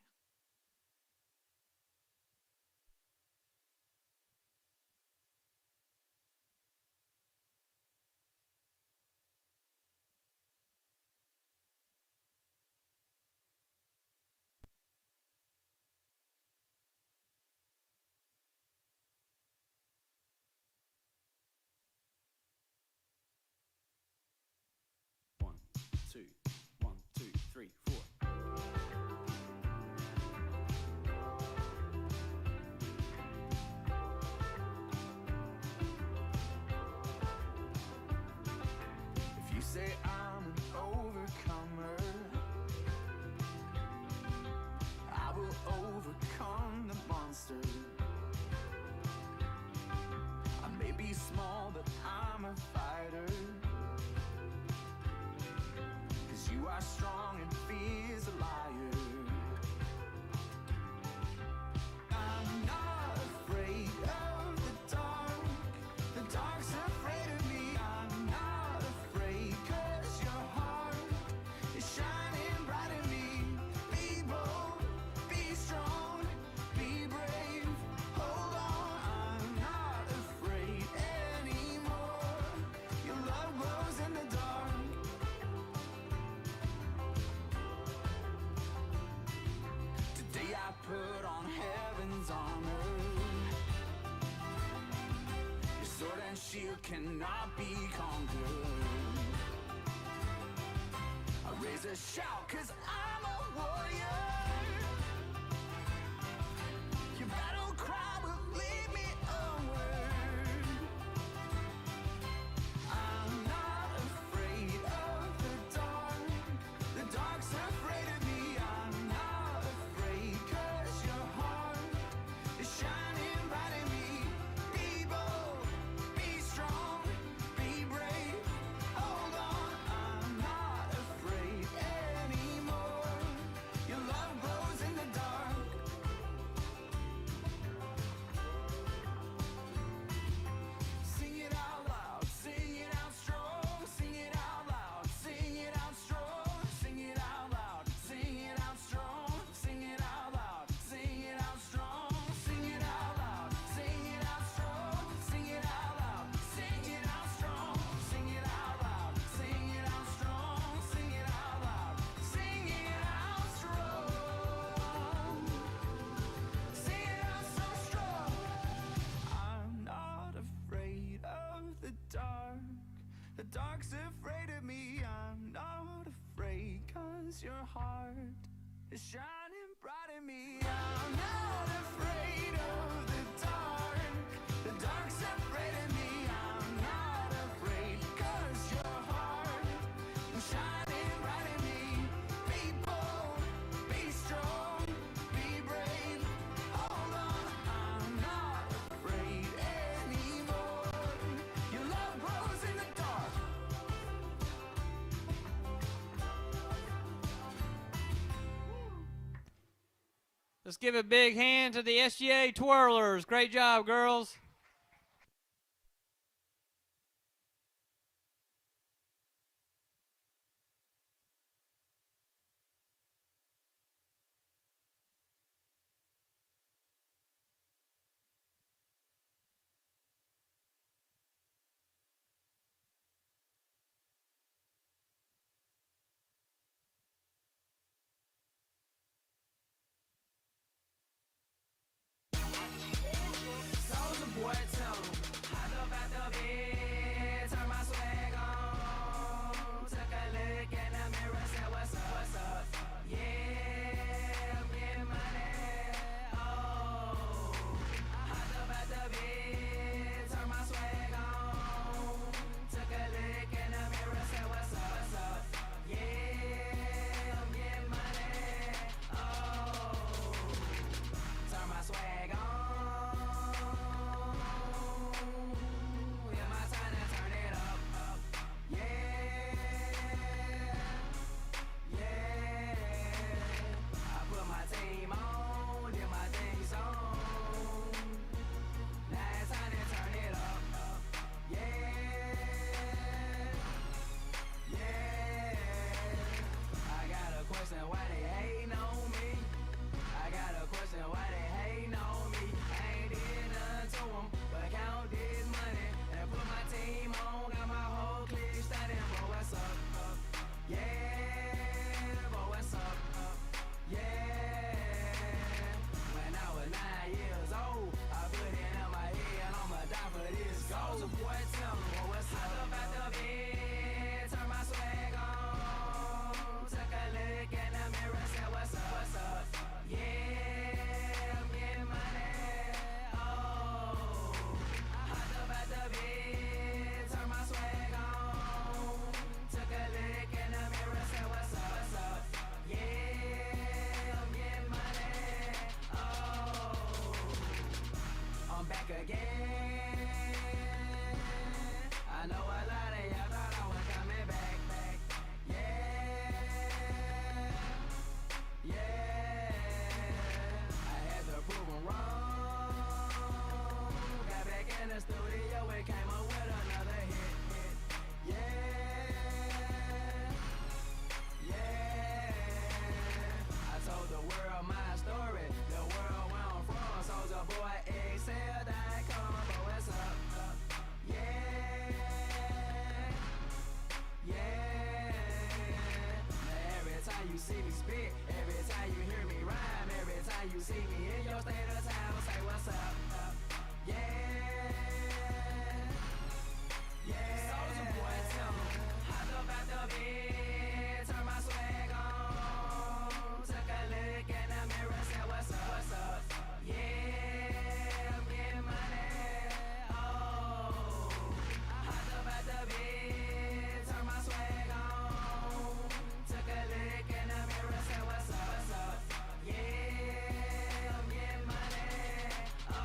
not be conquered. I raise a shout 'cause I'm a warrior. Your battle cry will lead me onward. I'm not afraid of the dark. The dark's afraid of me. I'm not afraid 'cause your heart is shining bright in me. Be bold, be strong, be brave. Hold on, I'm not afraid anymore. Your love glows in the dark. Sing it out loud, sing it out strong, sing it out loud, sing it out strong, sing it out loud, sing it out strong, sing it out loud, sing it out strong, sing it out loud, sing it out strong, sing it out loud, sing it out strong, sing it out loud, sing it out strong, sing it out loud, sing it out strong, sing it out so strong. I'm not afraid of the dark. The dark's afraid of me. I'm not afraid 'cause your heart is shining bright in me. I'm not afraid of the dark. The dark's afraid of me. I'm not afraid 'cause your heart is shining bright in me. Be bold, be strong, be brave. Hold on, I'm not afraid anymore. Your love grows in the dark. Let's give a big hand to the SGA twirlers. Great job, girls. Soulja Boy tell 'em, hop up out the bed, turn my swag on, took a look in the mirror, said what's up, what's up? Yeah, I'm getting money. Oh, hop up out the bed, turn my swag on, took a look in the mirror, said what's up, what's up? Yeah, I'm getting money. Oh, turn my swag on. Yeah, my time to turn it up, up. Yeah, yeah. I put my team on, did my thing song. Now it's time to turn it up, up. Yeah, yeah. I got a question, why they hating on me? I got a question, why they hating on me? I ain't did nothing to 'em, but count this money and put my team on. Got my whole clique standing, boy, what's up, up? Yeah, boy, what's up, up? Yeah. When I was 9 years old, I put it in my head, I'ma die for this goal. Soulja Boy tell me, boy, what's up? Hop up out the bed, turn my swag on, took a look in the mirror, said what's up, what's up? Yeah, I'm getting money. Oh, hop up out the bed, turn my swag on, took a look in the mirror, said what's up, what's up? Yeah, I'm getting money. Oh, I'm back again. I know a lot of y'all thought I was coming back, back. Yeah, yeah. I had to prove 'em wrong. Got back in the studio and came up with another hit, hit. Yeah, yeah. I told the world my story, the world where I'm from. Soulja Boy, excel.com, but what's up, up? Yeah, yeah. Now every time you see me spit, every time you hear me rhyme, every time you see me in your state of town, say what's up, up? Yeah, yeah. beat, turn my swag on. Took a look in the mirror, said, what's up, what's up? Yeah, I'm getting money. Oh, hopped up at the beat, turn my swag on. Took a look in the mirror, said, what's up, what's up? Yeah, I'm getting money. Oh.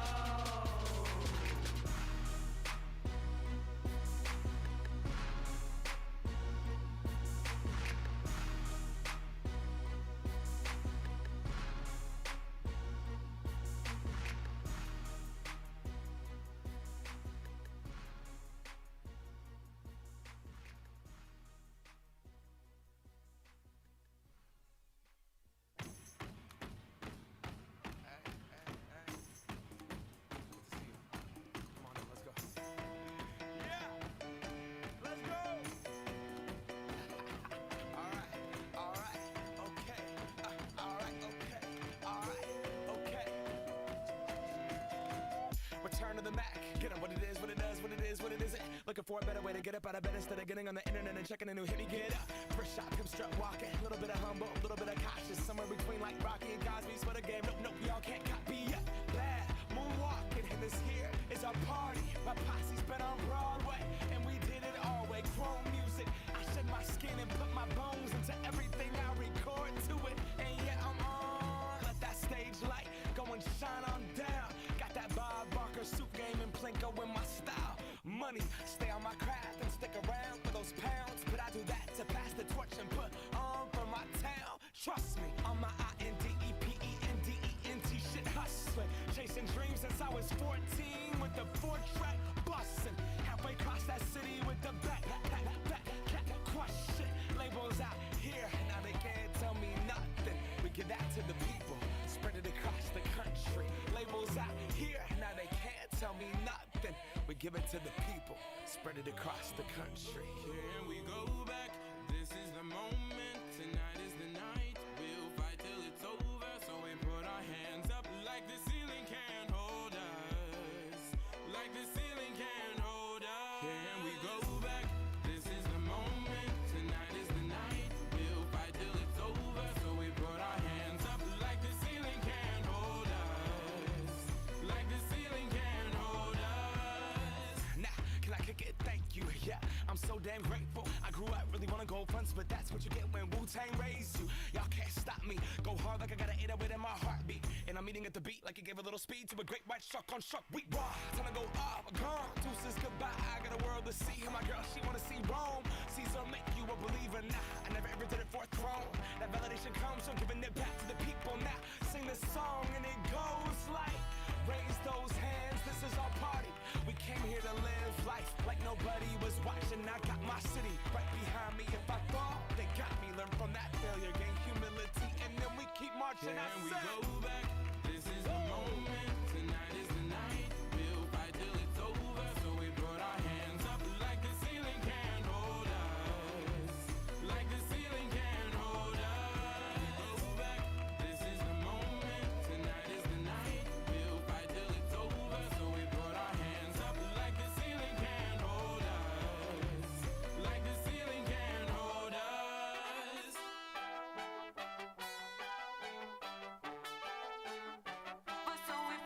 Return to the Mac, get up what it is, what it does, what it is, what it isn't. Looking for a better way to get up out of bed instead of getting on the internet and checking a new hit. Me get up, first shot, pimp strut walking, a little bit of humble, a little bit of cautious, somewhere between like Rocky and Cosby's for the game. Nope, nope, y'all can't copy yet. Bad moonwalking, and this here is our party. My posse's been on Broadway, and we did it all way. Chrome music, I shed my skin and put my bones into everything I record to it. And yeah, I'm on. Let that stage light go and shine on down. Got that Bob Barker suit game and Plinko in my style. Money, stay on my craft and stick around for those pounds. But I do that to pass the torch and put on for my town. Trust me, on my INDEPENDENT shit hustling. Chasing dreams since I was 14 with the 4-track bustin'. Halfway across that city with the back crush shit. Labels out here, now they can't tell me nothing. We give that to the people, spread it across the country. Labels out here, now they can't tell me nothing. We give it to the people, spread it across the country. Here we go back, this is the moment, tonight is the night. We'll fight till it's over, so we put our hands up like the ceiling can't hold us. Like the ceiling can't hold us. Here we go back, this is the moment, tonight is the night. We'll fight till it's over, so we put our hands up like the ceiling can't hold us. Like the ceiling can't hold us. Nah, can I kick it? Thank you, yeah, I'm so damn grateful. I grew up really wanna go fronts, but that's what you get when Wu-Tang raised you. Y'all can't stop me, go hard like I got an 808 in my heartbeat. And I'm eating at the beat like it gave a little speed to a great white shark on shark. We raw, time to go off, gone. Deuces goodbye, I got a world to see. And my girl, she wanna see Rome. Caesar make you a believer, nah, I never ever did it for a throne. That validation comes from giving it back to the people. Now, sing this song and it goes like, raise those hands, this is our party. We came here to live life like nobody was watching. I got my city right behind me. If I fall, they got me. Learn from that failure, gain humility, and then we keep marching. Here I we said, go back, this is the moment, tonight is the night. We'll fight till it's over, so we put our hands up like the ceiling can't hold us. Like the ceiling can't hold us. Go back, this is the moment, tonight is the night. We'll fight till it's over, so we put our hands up like the ceiling can't hold us. Like the ceiling can't hold us. but so we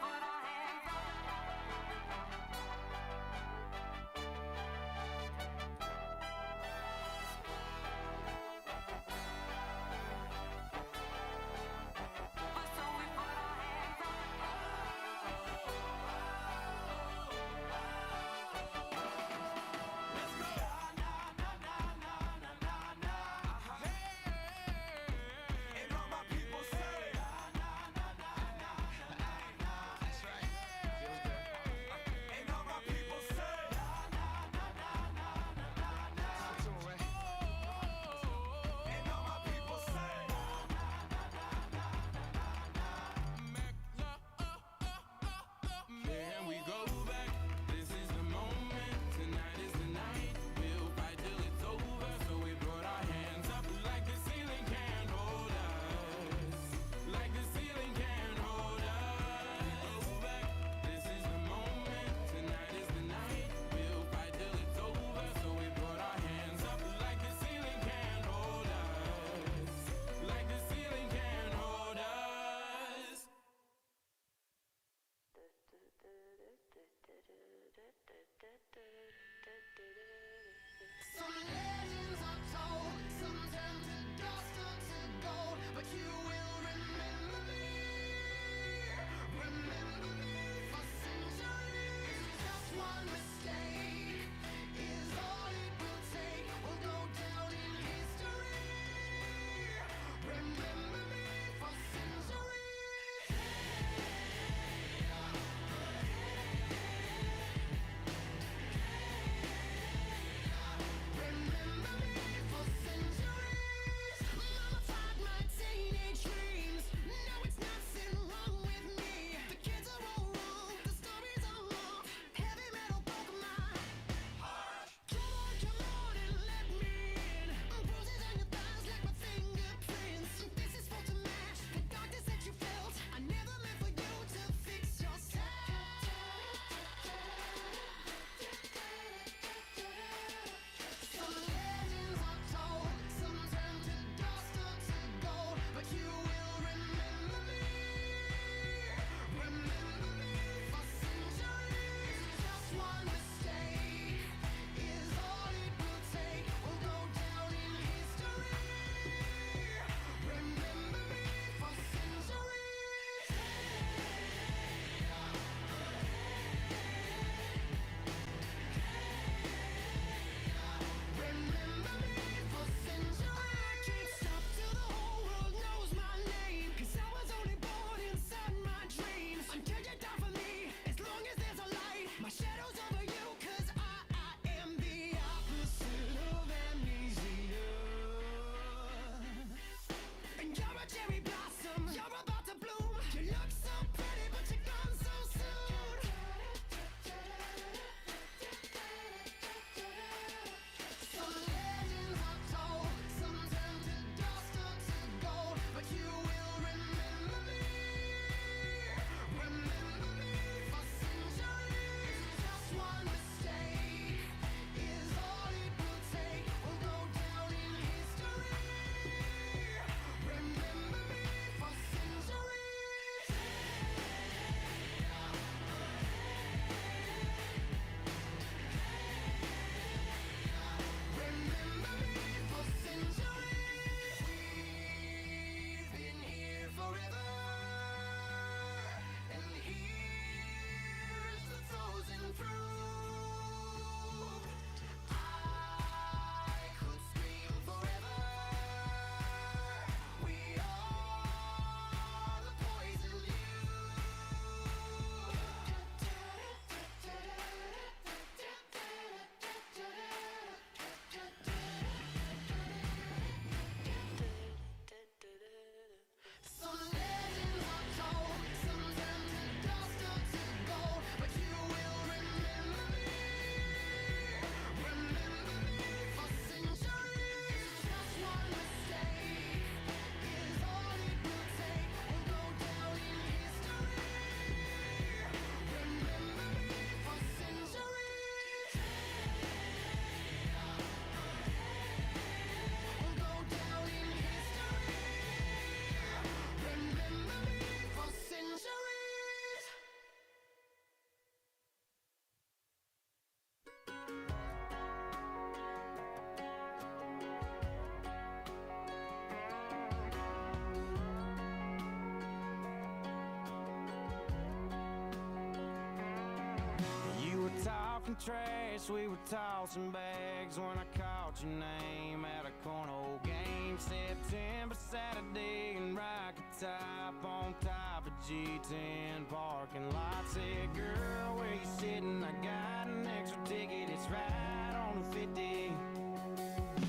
talking trash, we were tossing bags when I called your name at a cornhole game. September, Saturday in Rocket Top on top of G10 parking lot. Said, girl, where you sitting? I got an extra ticket, it's right on the 50.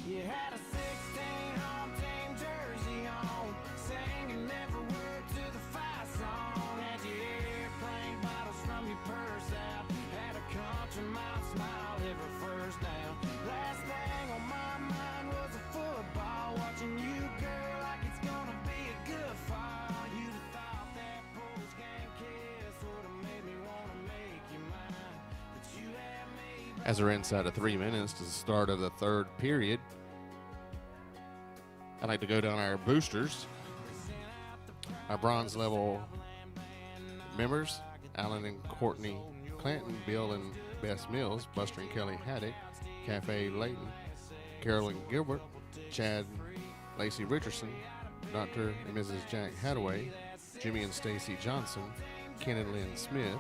You had a 16 home team jersey on, singing every word to the fight song. Had your airplane bottles from your purse out, had a country mile smile every first down. Last thing on my mind was a football, watching you, girl, like it's gonna be a good fall. You'd have thought that post-game kiss would have made me wanna make you mine, but you had me. As we're inside of 3 minutes to the start of the third period, I'd like to go down our boosters. Our bronze level members, Alan and Courtney Clanton, Bill and Bess Mills, Buster and Kelly Haddock, Cafe Layton, Carolyn Gilbert, Chad Lacey Richardson, Dr. and Mrs. Jack Hadaway, Jimmy and Stacy Johnson, Ken and Lynn Smith,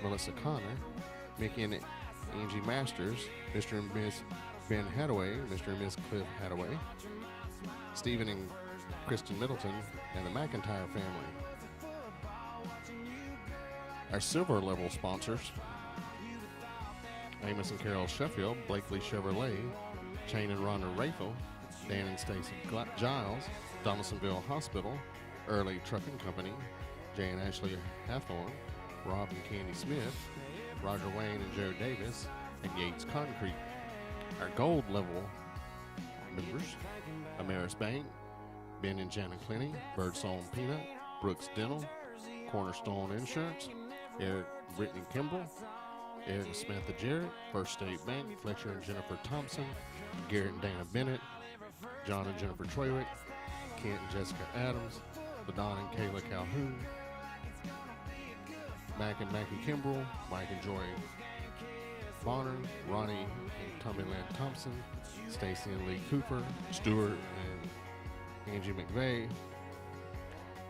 Melissa Connor, Mickey and Angie Masters, Mr. and Miss Ben Hadaway, Mr. and Miss Cliff Hadaway, Stephen and Kristen Middleton, and the McIntyre family. Our silver level sponsors, Amos and Carol Sheffield, Blakely Chevrolet, Shane and Rhonda Rafel, Dan and Stacy Giles, Donaldsonville Hospital, Early Trucking Company, Jay and Ashley Hathorn, Rob and Candy Smith, Roger Wayne and Joe Davis, and Yates Concrete. Our gold level members, Ameris Bank, Ben and Janet Clenny, Birdsong Peanut, Brooks Dental, Cornerstone Insurance, Eric Brittany Kimball, Eric and Samantha Jarrett, First State Bank, Fletcher and Jennifer Thompson, Garrett and Dana Bennett, John and Jennifer Troywick, Kent and Jessica Adams, Ladon and Kayla Calhoun, Mac and Mackie Kimbrell, Mike and Joy Bonner, Ronnie and Tommy Lynn Thompson, Stacy and Lee Cooper, Stewart and Angie McVeigh,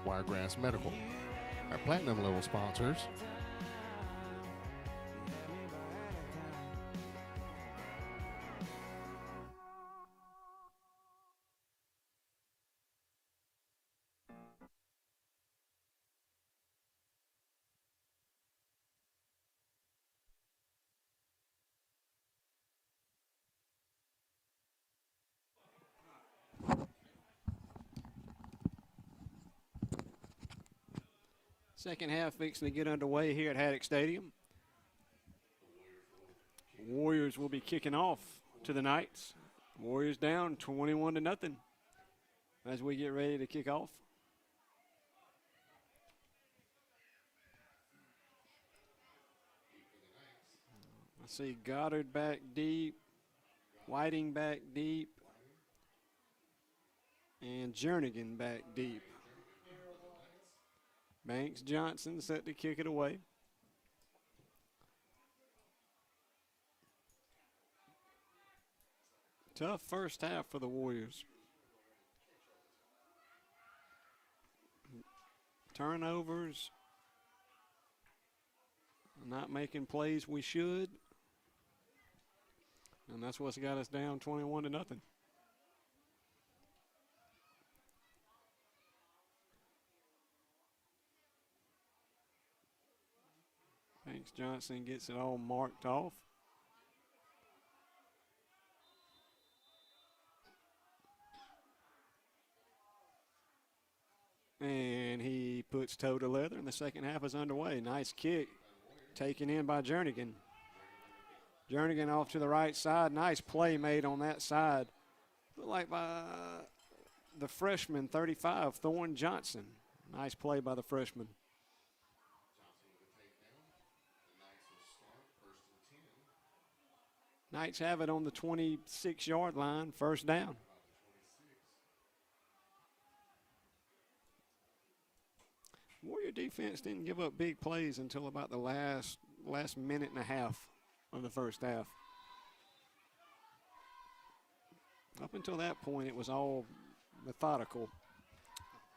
Wiregrass Medical. Our platinum level sponsors, Second half fixing to get underway here at Haddock Stadium. Warriors will be kicking off to the Knights. Warriors down 21-0 as we get ready to kick off. I see Goddard back deep, Whiting back deep, and Jernigan back deep. Banks Johnson set to kick it away. Tough first half for the Warriors. Turnovers. Not making plays we should. And that's what's got us down 21-0. Banks Johnson gets it all marked off. And he puts toe to leather, and the second half is underway. Nice kick taken in by Jernigan. Jernigan off to the right side. Nice play made on that side. Looked like by the freshman, 35, Thorne Johnson. Nice play by the freshman. Knights have it on the 26-yard line, first down. Warrior defense didn't give up big plays until about the last minute and a half of the first half. Up until that point, it was all methodical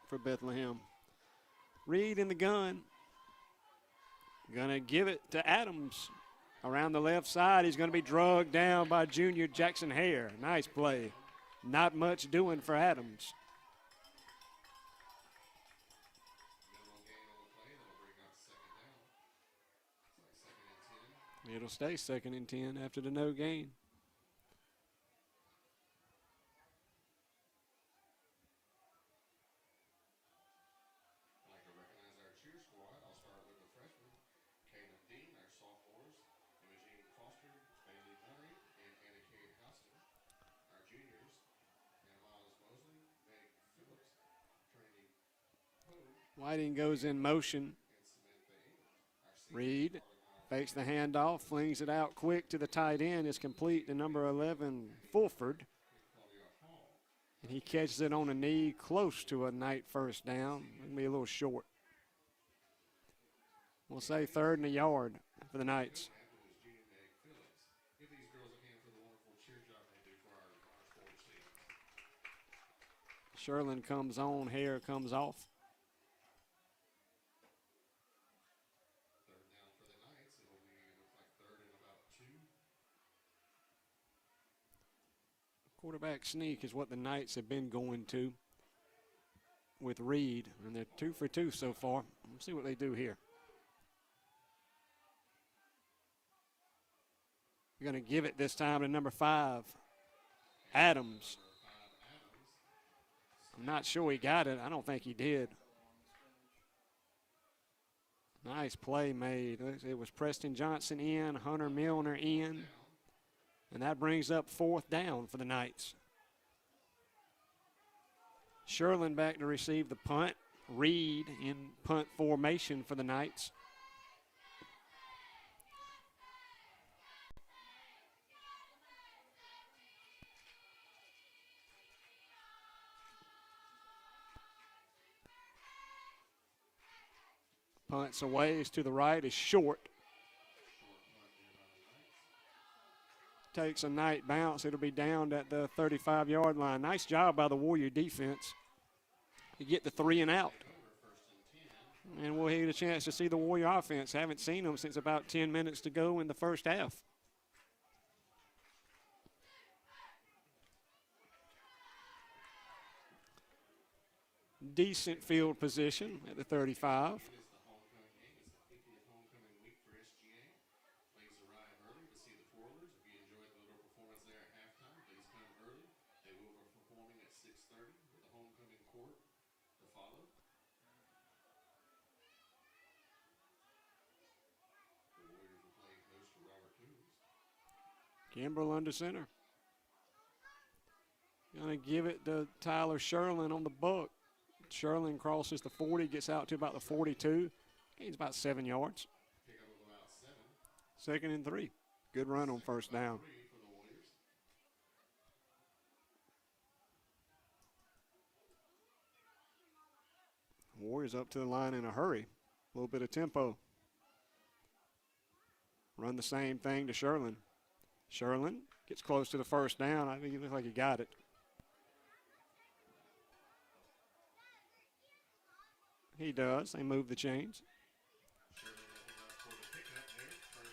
for Bethlehem. Reed in the gun. Gonna give it to Adams. Around the left side, he's going to be drugged down by junior Jackson Hare. Nice play. Not much doing for Adams. It'll stay 2nd and 10 after the no gain. Whiting goes in motion. Reed fakes the handoff, flings it out quick to the tight end. It's complete to number 11, Fulford. And he catches it on a knee close to a Knight first down. It'll be a little short. We'll say 3rd and a yard for the Knights. Sherlin comes on, Hare comes off. Quarterback sneak is what the Knights have been going to with Reed, and they're 2 for 2 so far. Let's see what they do here. We're going to give it this time to number 5, Adams. I'm not sure he got it. I don't think he did. Nice play made. It was Preston Johnson in, Hunter Milner in. And that brings up 4th down for the Knights. Sherlin back to receive the punt. Reed in punt formation for the Knights. Punts away, is to the right, is short. Takes a Knight bounce. It'll be down at the 35-yard line. Nice job by the Warrior defense to get the 3 and out. And we'll get a chance to see the Warrior offense. Haven't seen them since about 10 minutes to go in the first half. Decent field position at the 35. Kimbrell under center. Going to give it to Tyler Sherlin on the buck. Sherlin crosses the 40, gets out to about the 42. Gains about 7 yards. 2nd and 3. Good run on first down. Warriors up to the line in a hurry. A little bit of tempo. Run the same thing to Sherlin. Sherlin gets close to the first down. I think he looks like he got it. He does. They move the chains.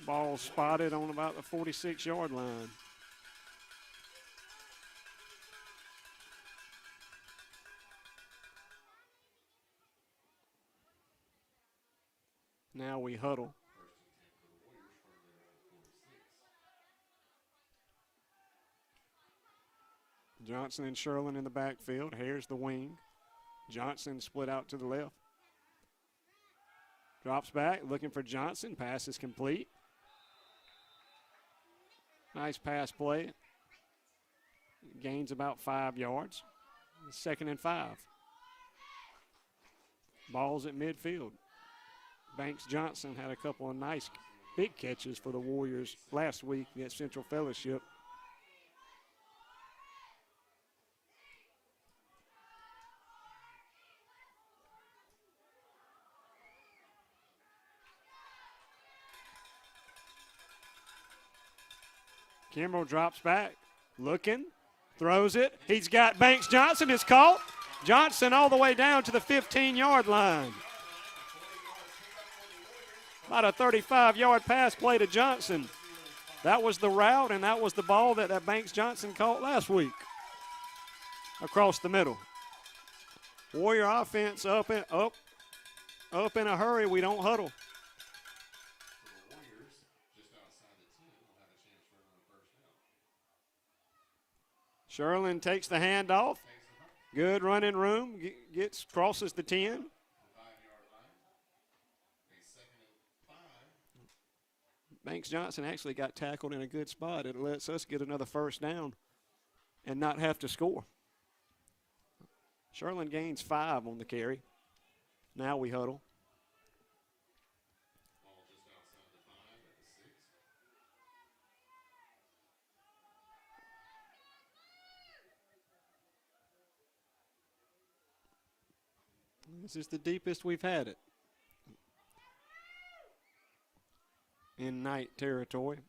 Ball spotted on about the 46-yard line. Now we huddle. Johnson and Sherlin in the backfield. Here's the wing. Johnson split out to the left. Drops back, looking for Johnson. Pass is complete. Nice pass play. Gains about 5 yards. 2nd and 5. Ball's at midfield. Banks Johnson had a couple of nice big catches for the Warriors last week at Central Fellowship. Kimbrell drops back, looking, throws it. He's got Banks Johnson. It's caught. Johnson all the way down to the 15-yard line. About a 35-yard pass play to Johnson. That was the route, and that was the ball that Banks Johnson caught last week across the middle. Warrior offense up in a hurry. We don't huddle. The Warriors, just outside the 10, will have a chance for another first down. Sherlin takes the handoff. Good running room. Crosses the 10. 5-yard line. A 2nd and 5. Banks Johnson actually got tackled in a good spot. It lets us get another first down and not have to score. Sherlin gains 5 on the carry. Now we huddle. Ball just outside the 5 at the 6. This is the deepest we've had it in night territory.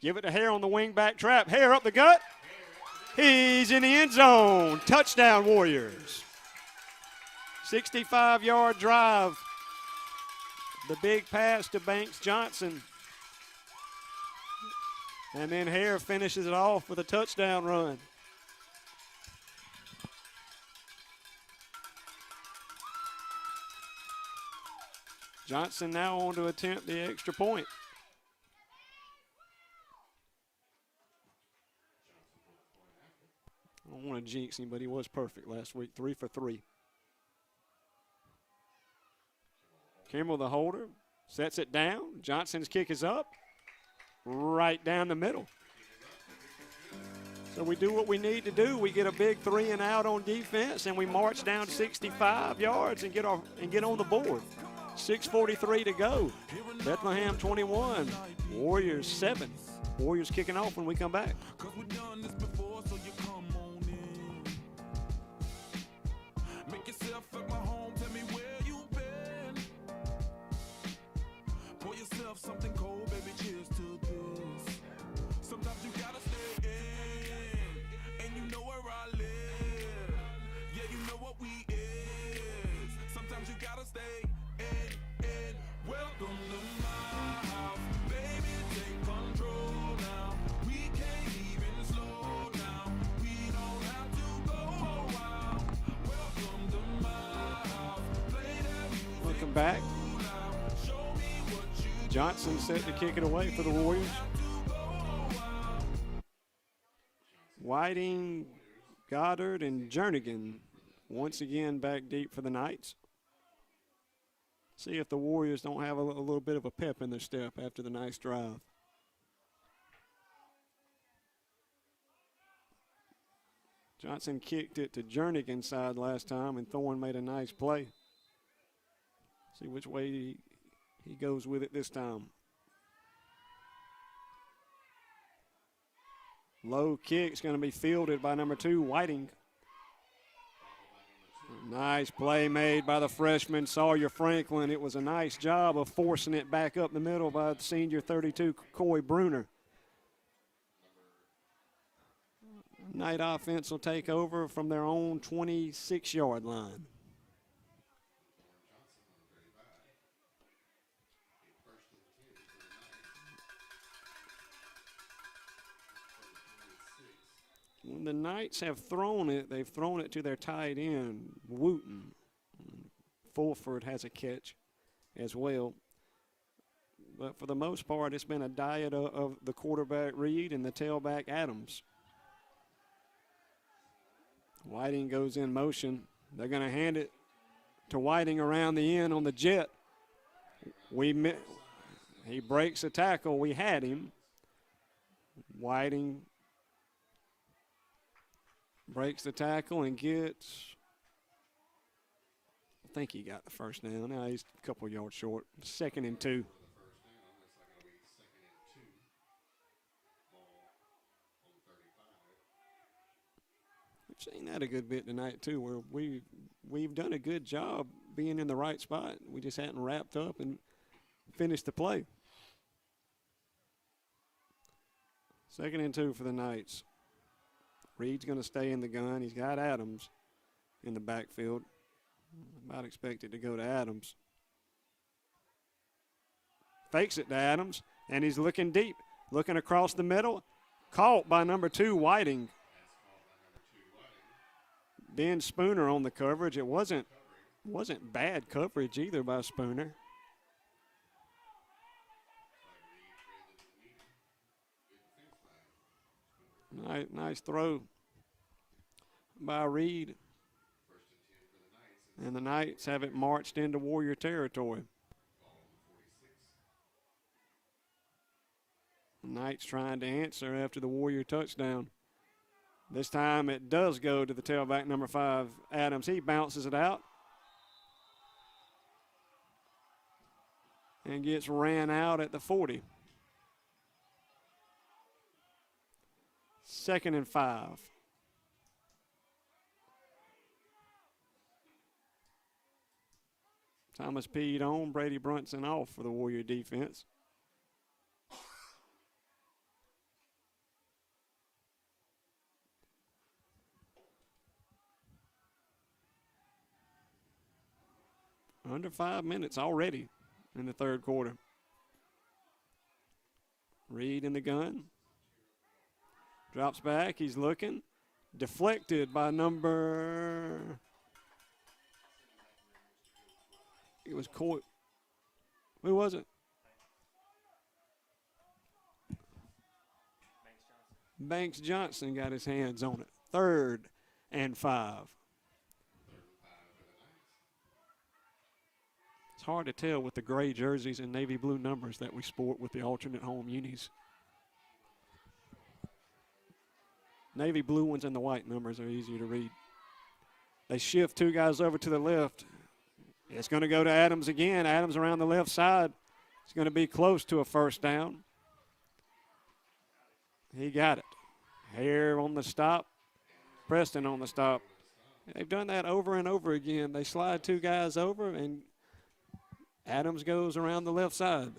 Give it to Hare on the wing back trap. Hare up the gut. He's in the end zone. Touchdown, Warriors. 65-yard drive. The big pass to Banks Johnson. And then Hare finishes it off with a touchdown run. Johnson now on to attempt the extra point. I don't want to jinx him, but he was perfect last week, 3 for 3. Kimmel, the holder, sets it down. Johnson's kick is up, right down the middle. So we do what we need to do. We get a big 3 and out on defense, and we march down 65 yards and get on the board. 6:43 to go. Bethlehem 21, Warriors 7. Warriors kicking off when we come back. Something cold, baby, cheers to this. Sometimes you gotta stay in, and you know where I live. Yeah, you know what we is. Sometimes you gotta stay in. Welcome to my house, baby, take control now. We can't even slow down. We don't have to go a while. Welcome to my house, play that music. Welcome back. Johnson set to kick it away for the Warriors. Whiting, Goddard, and Jernigan once again back deep for the Knights. See if the Warriors don't have a little bit of a pep in their step after the nice drive. Johnson kicked it to Jernigan's side last time, and Thorne made a nice play. See which way he goes with it this time. Low kick's going to be fielded by number 2, Whiting. Nice play made by the freshman, Sawyer Franklin. It was a nice job of forcing it back up the middle by the senior 32, Coy Bruner. Knight offense will take over from their own 26-yard line. When the Knights have thrown it, they've thrown it to their tight end, Wooten. Fulford has a catch as well. But for the most part, it's been a diet of the quarterback Reed and the tailback Adams. Whiting goes in motion. They're going to hand it to Whiting around the end on the jet. He breaks a tackle. We had him. Whiting breaks the tackle and gets, I think he got the first down. Now he's a couple yards short. 2nd and 2. We've seen that a good bit tonight too, where we've done a good job being in the right spot. We just hadn't wrapped up and finished the play. 2nd and 2 for the Knights. Reed's going to stay in the gun. He's got Adams in the backfield. About expected to go to Adams. Fakes it to Adams, and he's looking deep, looking across the middle. Caught by number 2, Whiting. Ben Spooner on the coverage. It wasn't bad coverage either by Spooner. Nice throw by Reed. And the Knights have it marched into Warrior territory. Knights trying to answer after the Warrior touchdown. This time it does go to the tailback, number 5, Adams. He bounces it out and gets ran out at the 40. 2nd and 5. Thomas Peed on, Brady Brunson off for the Warrior defense. Under 5 minutes already in the third quarter. Reed in the gun. Drops back. He's looking. Deflected by number. It was Coy. Who was it? Banks Johnson got his hands on it. 3rd and 5. It's hard to tell with the gray jerseys and navy blue numbers that we sport with the alternate home unis. Navy blue ones and the white numbers are easier to read. They shift 2 guys over to the left. It's going to go to Adams again. Adams around the left side. It's going to be close to a first down. He got it. Hare on the stop. Preston on the stop. They've done that over and over again. They slide 2 guys over, and Adams goes around the left side.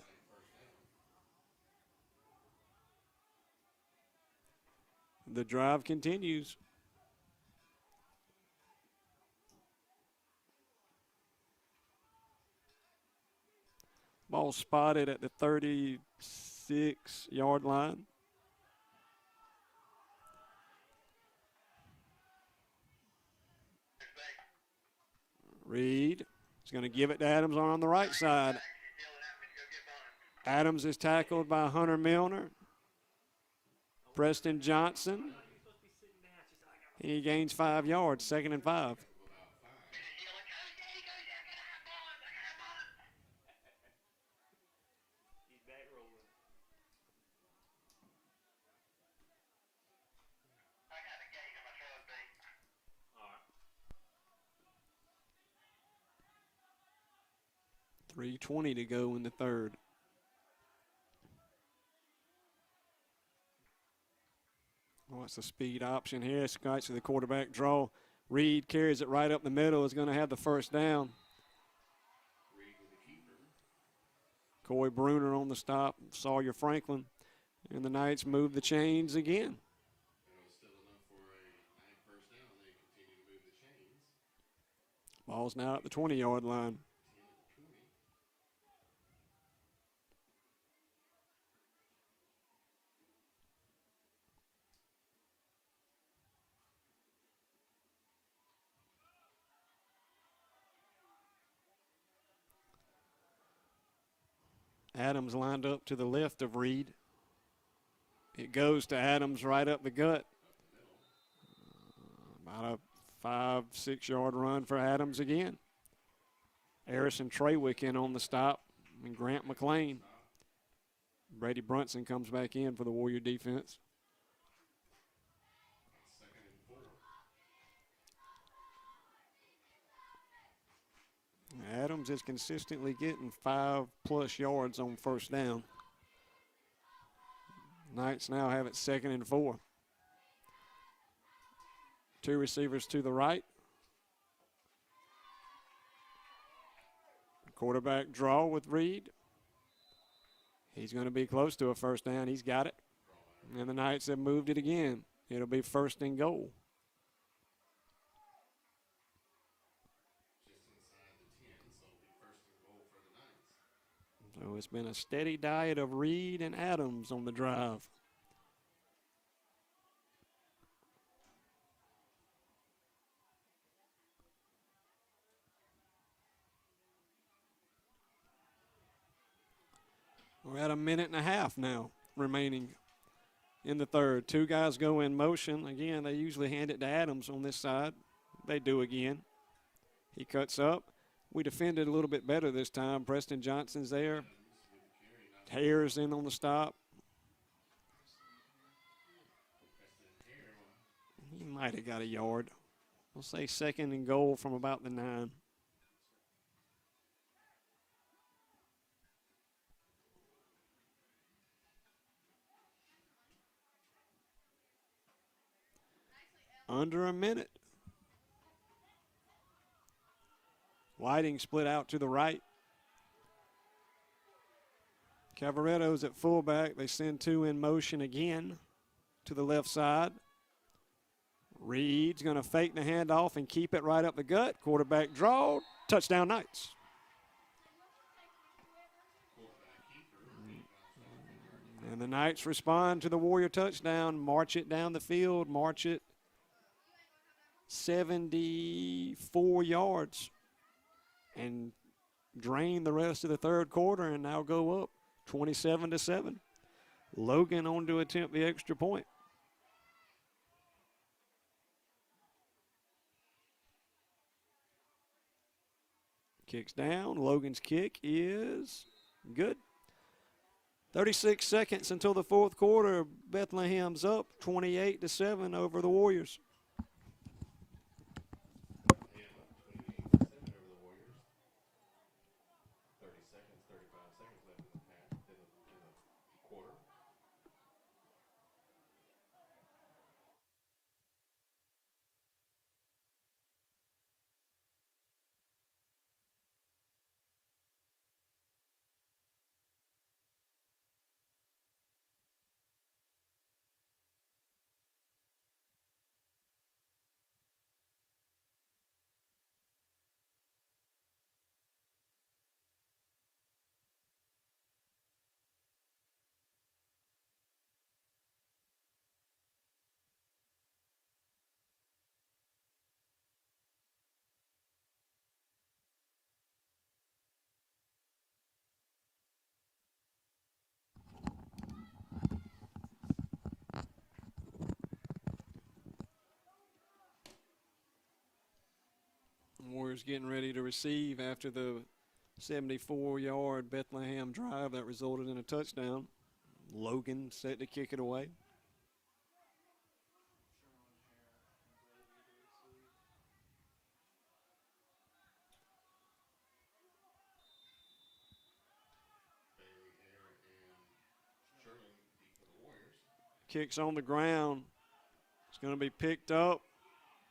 The drive continues. Ball spotted at the 36-yard line. Reed is going to give it to Adams on the right side. Adams is tackled by Hunter Milner. Preston Johnson. He gains 5 yards, 2nd and 5. .320 to go in the third. What's the speed option here? Skytes to the quarterback draw. Reed carries it right up the middle. Is going to have the first down. Coy Bruner on the stop. Sawyer Franklin. And the Knights move the chains again. Ball's now at the 20-yard line. Adams lined up to the left of Reed. It goes to Adams right up the gut. About a 5-6 yard run for Adams again. Harrison Trawick in on the stop, and Grant McLean. Brady Brunson comes back in for the Warrior defense. Adams is consistently getting 5+ yards on first down. Knights now have it 2nd and 4. 2 receivers to the right. Quarterback draw with Reed. He's going to be close to a first down. He's got it. And the Knights have moved it again. It'll be 1st and goal. So it's been a steady diet of Reed and Adams on the drive. We're at a minute and a half now remaining in the third. Two guys go in motion. Again, they usually hand it to Adams on this side. They do again. He cuts up. We defended a little bit better this time. Preston Johnson's there. Hare's in on the stop. He might have got a yard. We'll say second and goal from about the 9. Under a minute. Whiting split out to the right. Cavaretto's at fullback. They send 2 in motion again to the left side. Reed's going to fake the handoff and keep it right up the gut. Quarterback draw. Touchdown Knights. And the Knights respond to the Warrior touchdown. March it down the field. March it 74 yards. And drain the rest of the third quarter and now go up 27-7. Logan on to attempt the extra point. Kicks down. Logan's kick is good. 36 seconds until the fourth quarter. Bethlehem's up 28-7 over the Warriors. Warriors getting ready to receive after the 74-yard Bethlehem drive that resulted in a touchdown. Logan set to kick it away. Kicks on the ground. It's going to be picked up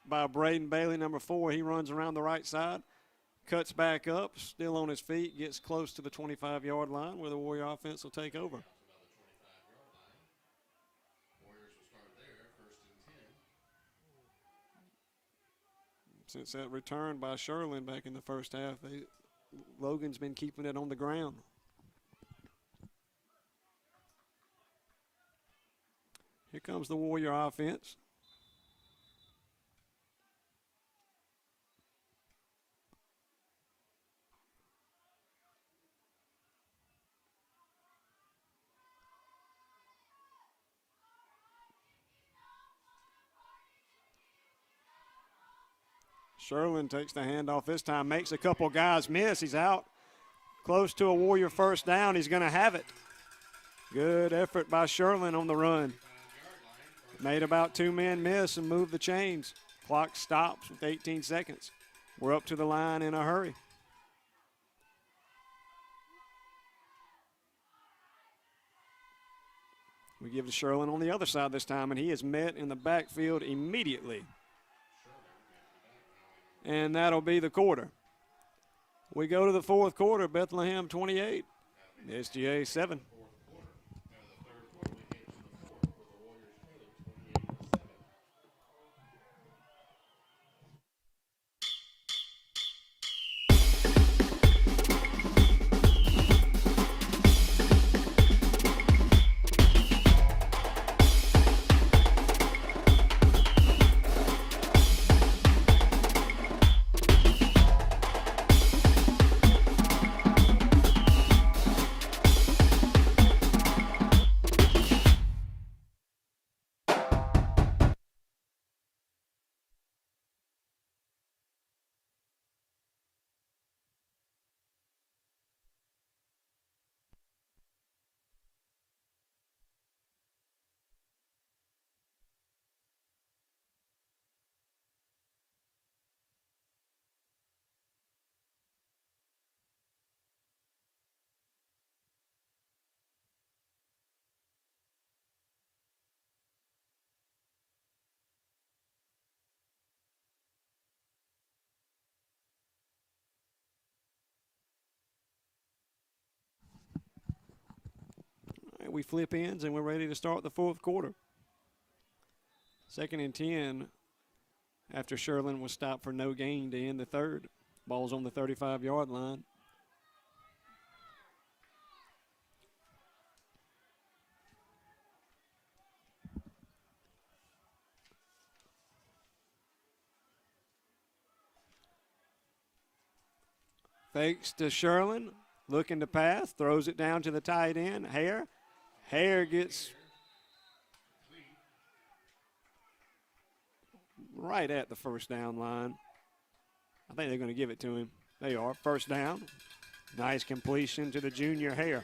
by Braden Bailey, number 4. He runs around the right side, cuts back up, still on his feet, gets close to the 25-yard line where the Warrior offense will take over. Since that return by Sherlin back in the first half, Logan's been keeping it on the ground. Here comes the Warrior offense. Sherlin takes the handoff this time, makes a couple guys miss. He's out close to a Warrior first down. He's going to have it. Good effort by Sherlin on the run. Made about 2 men miss and moved the chains. Clock stops with 18 seconds. We're up to the line in a hurry. We give to Sherlin on the other side this time, and he is met in the backfield immediately. And that'll be the quarter. We go to the fourth quarter. Bethlehem 28, SGA 7. we flip ends and we're ready to start the fourth quarter. 2nd and 10 after Sherlin was stopped for no gain to end the third. Ball's on the 35-yard line. Fakes to Sherlin, looking to pass, throws it down to the tight end, Hare. Hare gets right at the first down line. I think they're going to give it to him. They are. First down. Nice completion to the junior Hare.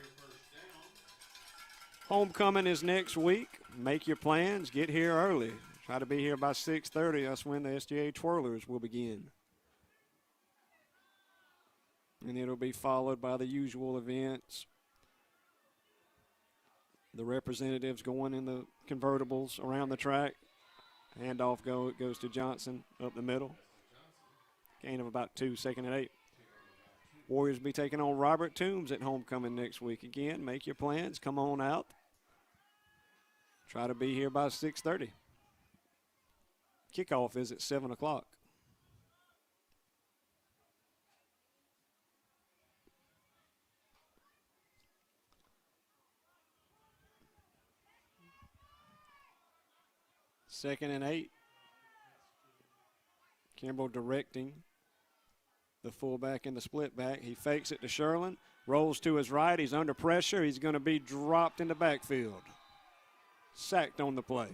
Homecoming is next week. Make your plans. Get here early. Try to be here by 6:30. That's when the SGA Twirlers will begin. And it'll be followed by the usual events. The representatives going in the convertibles around the track. Handoff goes to Johnson up the middle. Gain of about 2, 2nd and 8. Warriors be taking on Robert Toombs at homecoming next week. Again, make your plans. Come on out. Try to be here by 6:30. Kickoff is at 7 o'clock. Second and 8. Kimball directing the fullback and the split back. He fakes it to Sherlin, rolls to his right. He's under pressure. He's going to be dropped in the backfield. Sacked on the play.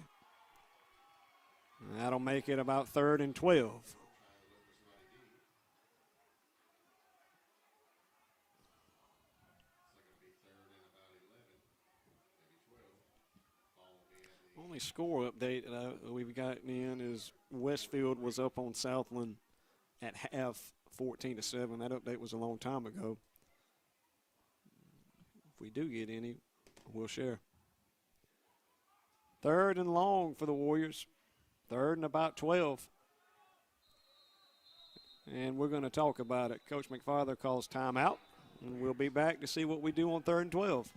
And that'll make it about 3rd and 12. Only score update that we've gotten in is Westfield was up on Southland at half 14-7. That update was a long time ago. If we do get any, we'll share. 3rd and long for the Warriors. 3rd and about 12. And we're going to talk about it. Coach McFarther calls timeout, and we'll be back to see what we do on 3rd and 12.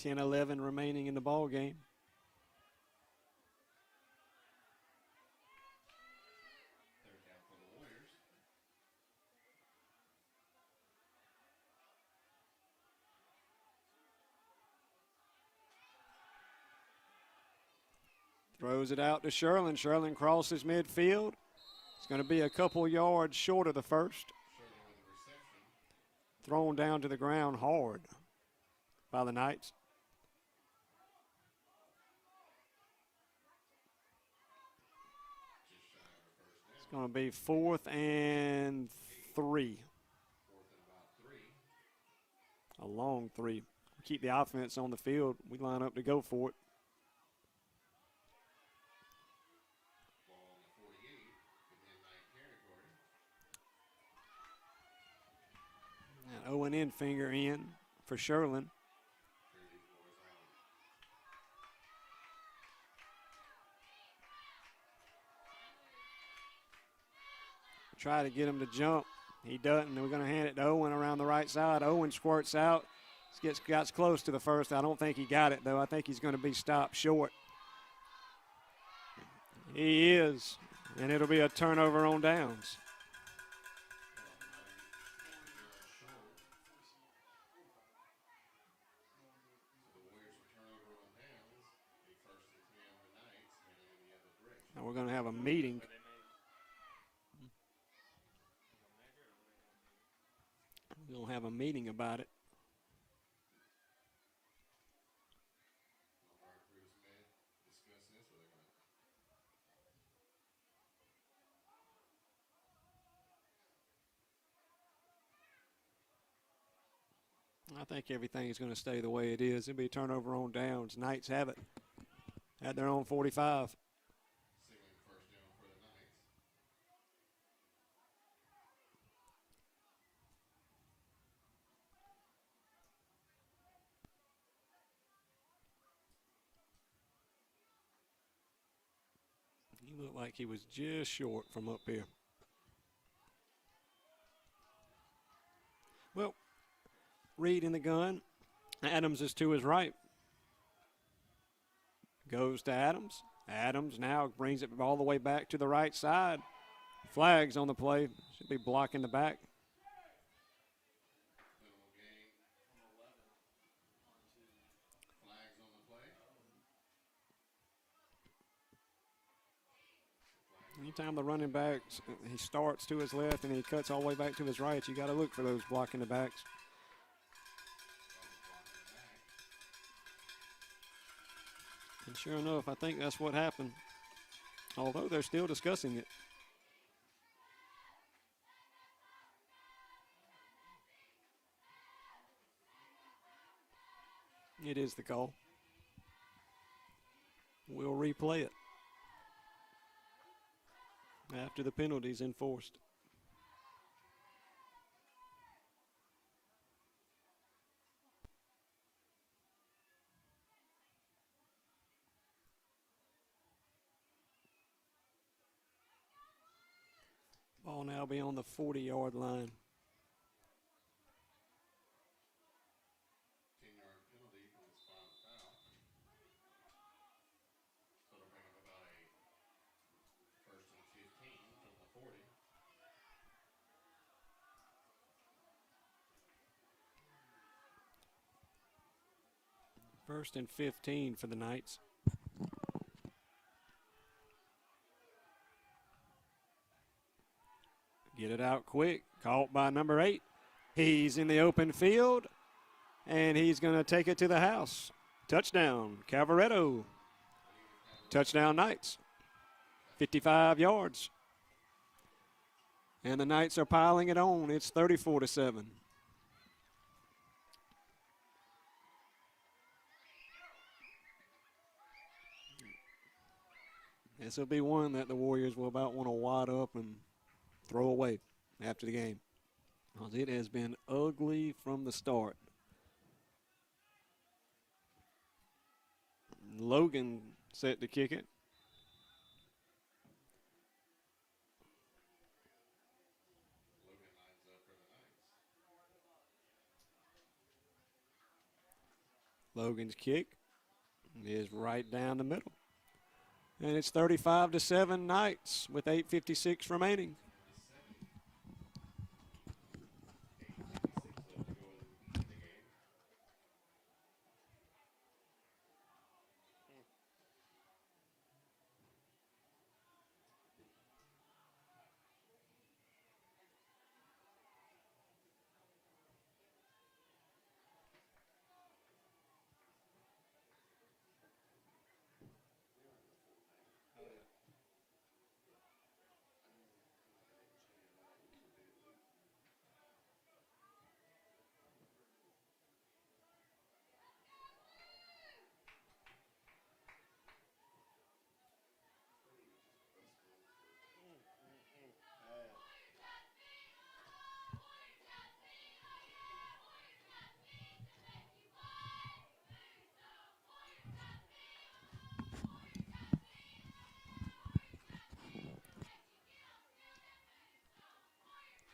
(10-11) remaining in the ball game. Throws it out to Sherlin. Sherlin crosses midfield. It's going to be a couple yards short of the first. Thrown down to the ground hard by the Knights. It's going to be 4th and 3. A long 3. Keep the offense on the field. We line up to go for it. And Owen Enfinger in for Sherlin. try to get him to jump. He doesn't. We're going to hand it to Owen around the right side. Owen squirts out. Gets close to the first. I don't think he got it, though. I think he's going to be stopped short. He is, and it'll be a turnover on downs. Now we're going to have a meeting. We're going to have a meeting about it. I think everything is going to stay the way it is. It'll be turnover on downs. Knights have it at their own 45. He looked like he was just short from up here. Well, Reed in the gun. Adams is to his right. Goes to Adams. Adams now brings it all the way back to the right side. Flags on the play. Should be blocking the back. Anytime the running back, he starts to his left and he cuts all the way back to his right, you got to look for those blocking the backs. And sure enough, I think that's what happened, although they're still discussing it. It is the call. We'll replay it after the penalty's enforced. Ball now be on the 40-yard line. 10-yard penalty from the spot foul. So it'll bring up about a 1st and 15 from the 40. First and 15 for the Knights. Get it out quick. Caught by number 8. He's in the open field, and he's going to take it to the house. Touchdown, Cavaretto. Touchdown, Knights. 55 yards. And the Knights are piling it on. It's 34-7. This will be one that the Warriors will about want to wad up and throw away after the game, because it has been ugly from the start. Logan set to kick it. Logan's kick is right down the middle. And it's 35-7 Knights with 8:56 remaining.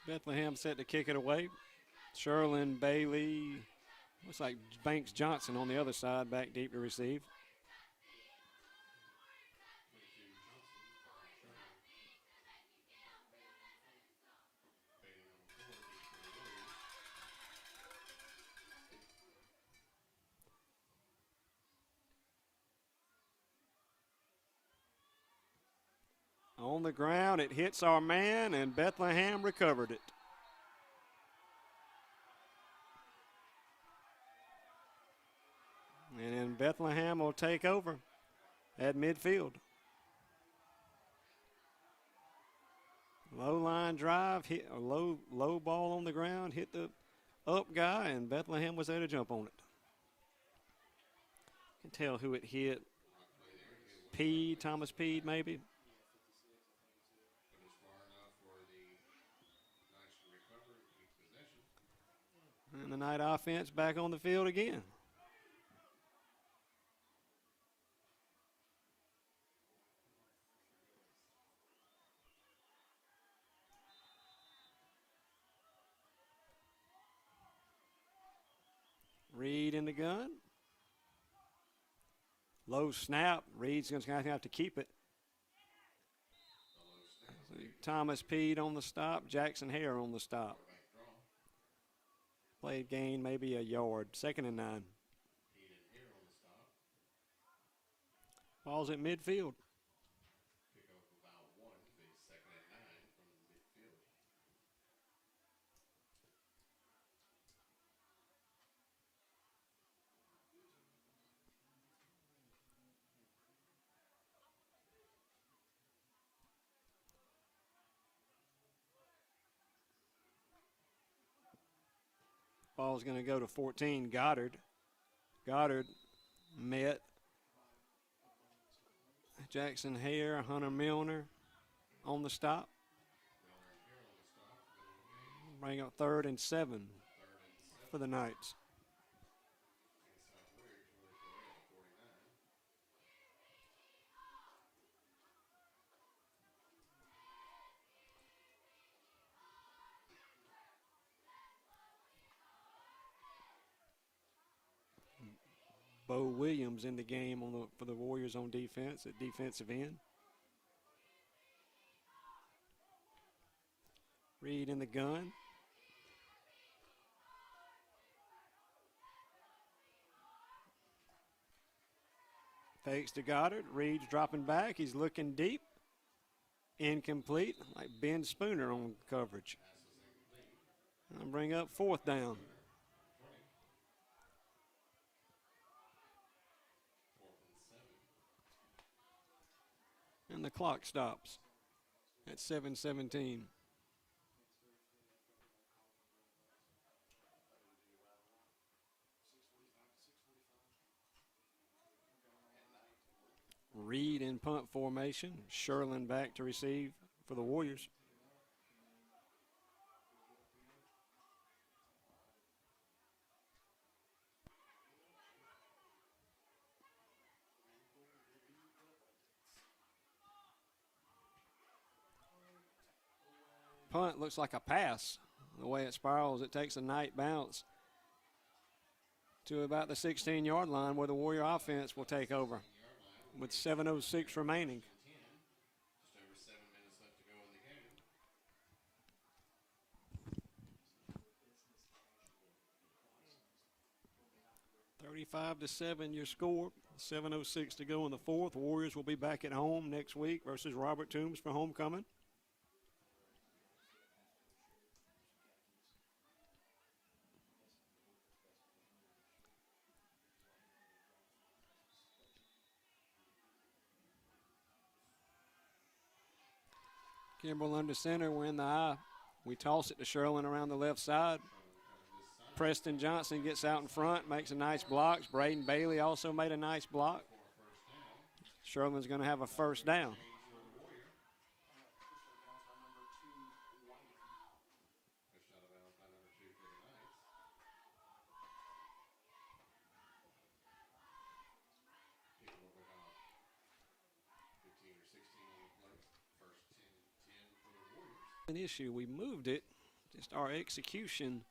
Bethlehem set to kick it away. Sherlin, Bailey, looks like Banks Johnson on the other side, back deep to receive. On the ground, it hits our man, and Bethlehem recovered it. And then Bethlehem will take over at midfield. Low line drive, hit a low ball on the ground, hit the up guy, and Bethlehem was there to jump on it. Can tell who it hit. Peed, Thomas Peed, maybe. And the Knight offense back on the field again. Reed in the gun. Low snap. Reed's going to have to keep it. Thomas Peed on the stop. Jackson Hare on the stop. Played gain maybe a yard. 2nd and 9. Ball's at midfield. Ball's going to go to 14, Goddard. Goddard met Jackson Hare, Hunter Milner on the stop. Bring up 3rd and 7 for the Knights. Bo Williams in the game for the Warriors on defense at defensive end. Reed in the gun. Fakes to Goddard. Reed's dropping back. He's looking deep. Incomplete, like Ben Spooner on coverage. And bring up 4th down. And the clock stops at 7:17. Reed in punt formation. Sherlin back to receive for the Warriors. Punt looks like a pass. The way it spirals, it takes a Knight bounce to about the 16-yard line where the Warrior offense will take over with 7:06 remaining. Just over 7 minutes left to go in the game. 35-7 your score. 7:06 to go in the 4th. Warriors will be back at home next week versus Robert Toombs for homecoming. Kimbrell under center. We're in the eye. We toss it to Sherlin around the left side. Preston Johnson gets out in front, makes a nice block. Braden Bailey also made a nice block. Sherlin's going to have a 1st down. An issue. We moved it Just our execution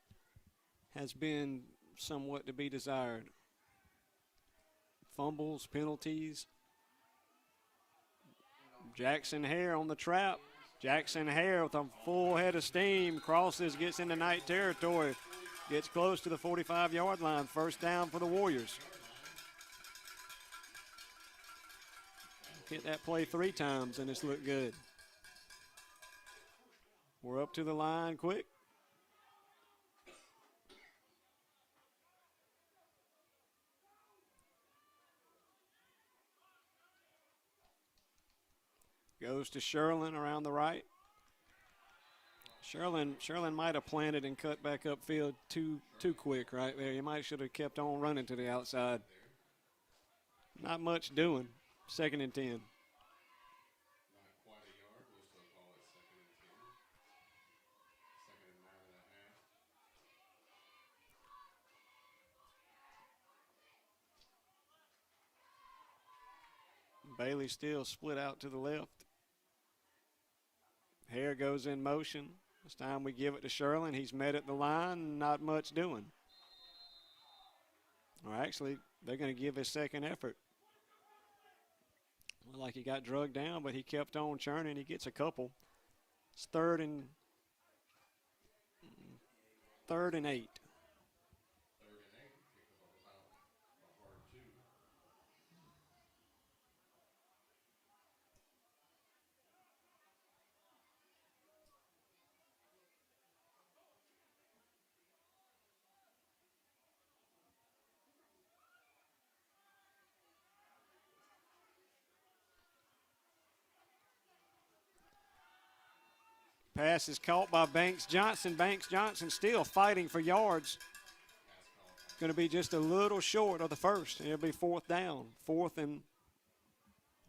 has been somewhat to be desired. Fumbles, penalties. Jackson Hare on the trap. Jackson Hare with a full head of steam crosses, gets into night territory, gets close to the 45-yard line. First down for the Warriors. Hit that play 3 times and it's looked good. We're up to the line quick. Goes to Sherlin around the right. Sherlin might have planted and cut back upfield too quick right there. He might should have kept on running to the outside. Not much doing. 2nd and 10. Bailey still split out to the left. Hare goes in motion. This time we give it to Sherlin. He's met at the line, not much doing. Or actually, they're going to give his second effort. Looked like he got drugged down, but he kept on churning. He gets a couple. It's third and 8. Pass is caught by Banks Johnson. Banks Johnson still fighting for yards. Going to be just a little short of the first. It'll be 4th down. 4th and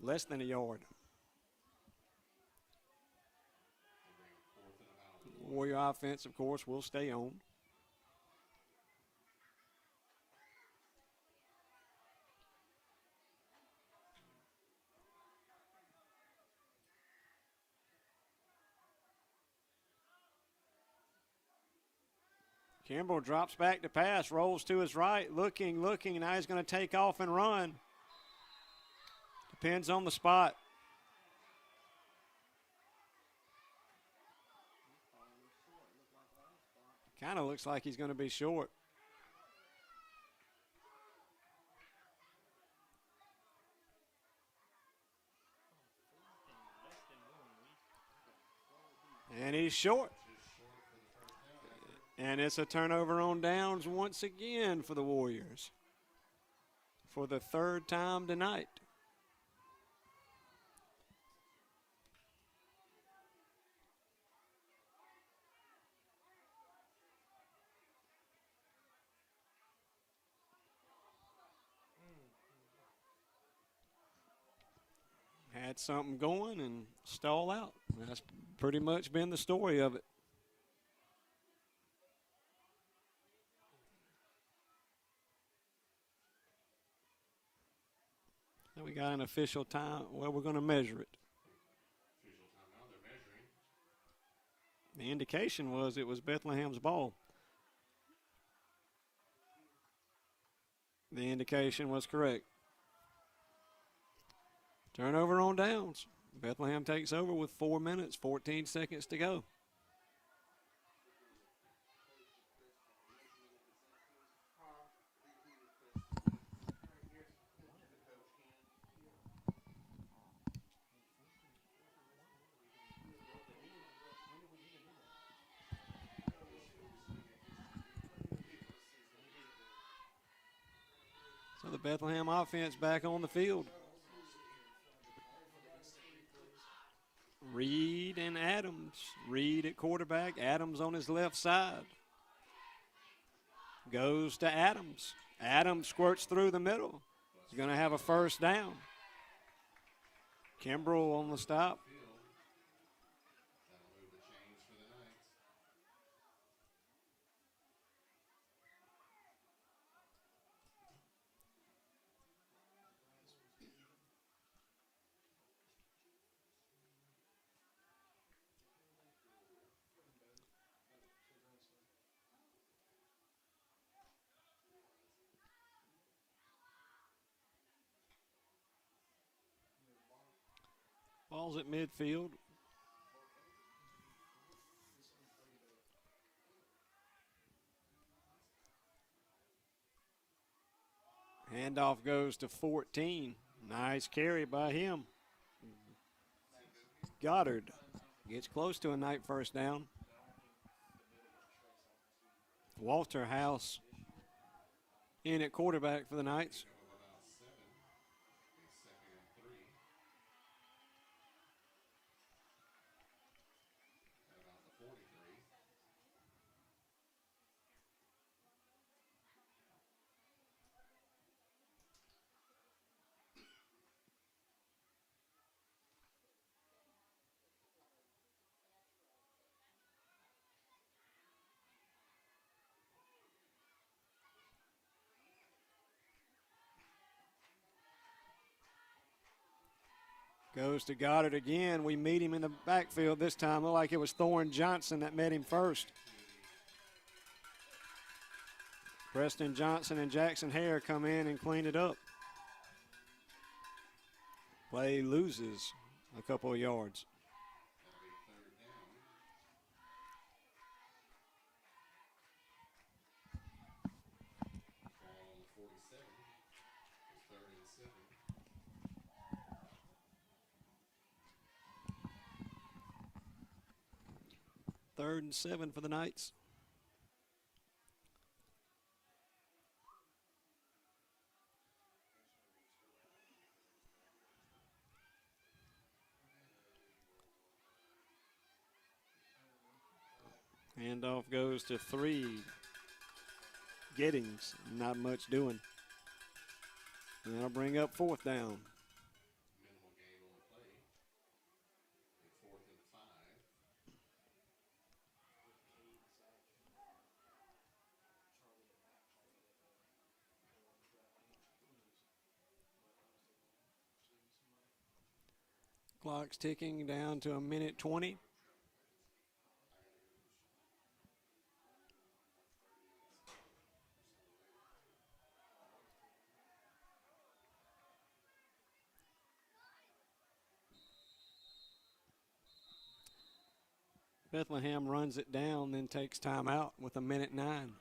less than a yard. Warrior offense, of course, will stay on. Kimbrell drops back to pass, rolls to his right, looking. Now he's going to take off and run. Depends on the spot. Kind of looks like he's going to be short. And he's short. And it's a turnover on downs once again for the Warriors. For the 3rd time tonight. Had something going and stall out. That's pretty much been the story of it. We got an official time. Well, we're going to measure it. The indication was it was Bethlehem's ball. The indication was correct. Turnover on downs. Bethlehem takes over with 4 minutes, 14 seconds to go. So the Bethlehem offense back on the field. Reed and Adams. Reed at quarterback, Adams on his left side. Goes to Adams. Adams squirts through the middle. He's going to have a first down. Kimbrell on the stop. Ball's at midfield. Handoff goes to 14. Nice carry by him. Goddard gets close to a night first down. Walter House in at quarterback for the Knights. Goes to Goddard again. We meet him in the backfield this time. Looked like it was Thorne Johnson that met him first. Preston Johnson and Jackson Hare come in and clean it up. Play loses a couple of yards. Third and 7 for the Knights. Handoff goes to 3. Giddings, not much doing. And that'll bring up 4th down. Clock's ticking down to a minute 20. Bethlehem runs it down, then takes time out with a minute 9.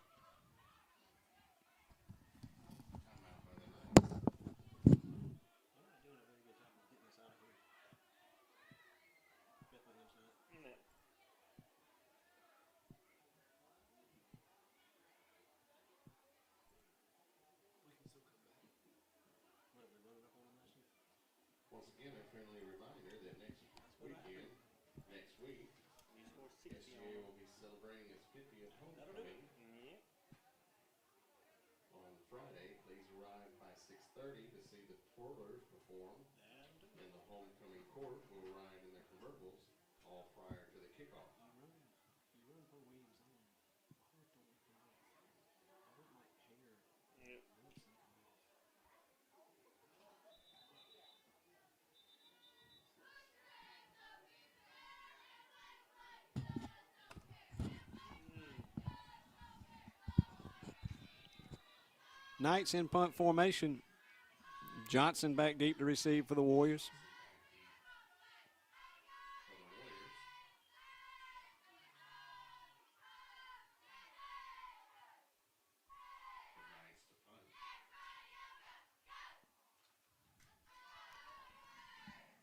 Once again, a friendly reminder that next week, SGA will be celebrating its 50th homecoming. On Friday, please arrive by 6:30 to see the twirlers perform, and the homecoming court will ride in their convertibles all prior to the kickoff. Knights in punt formation. Johnson back deep to receive for the Warriors.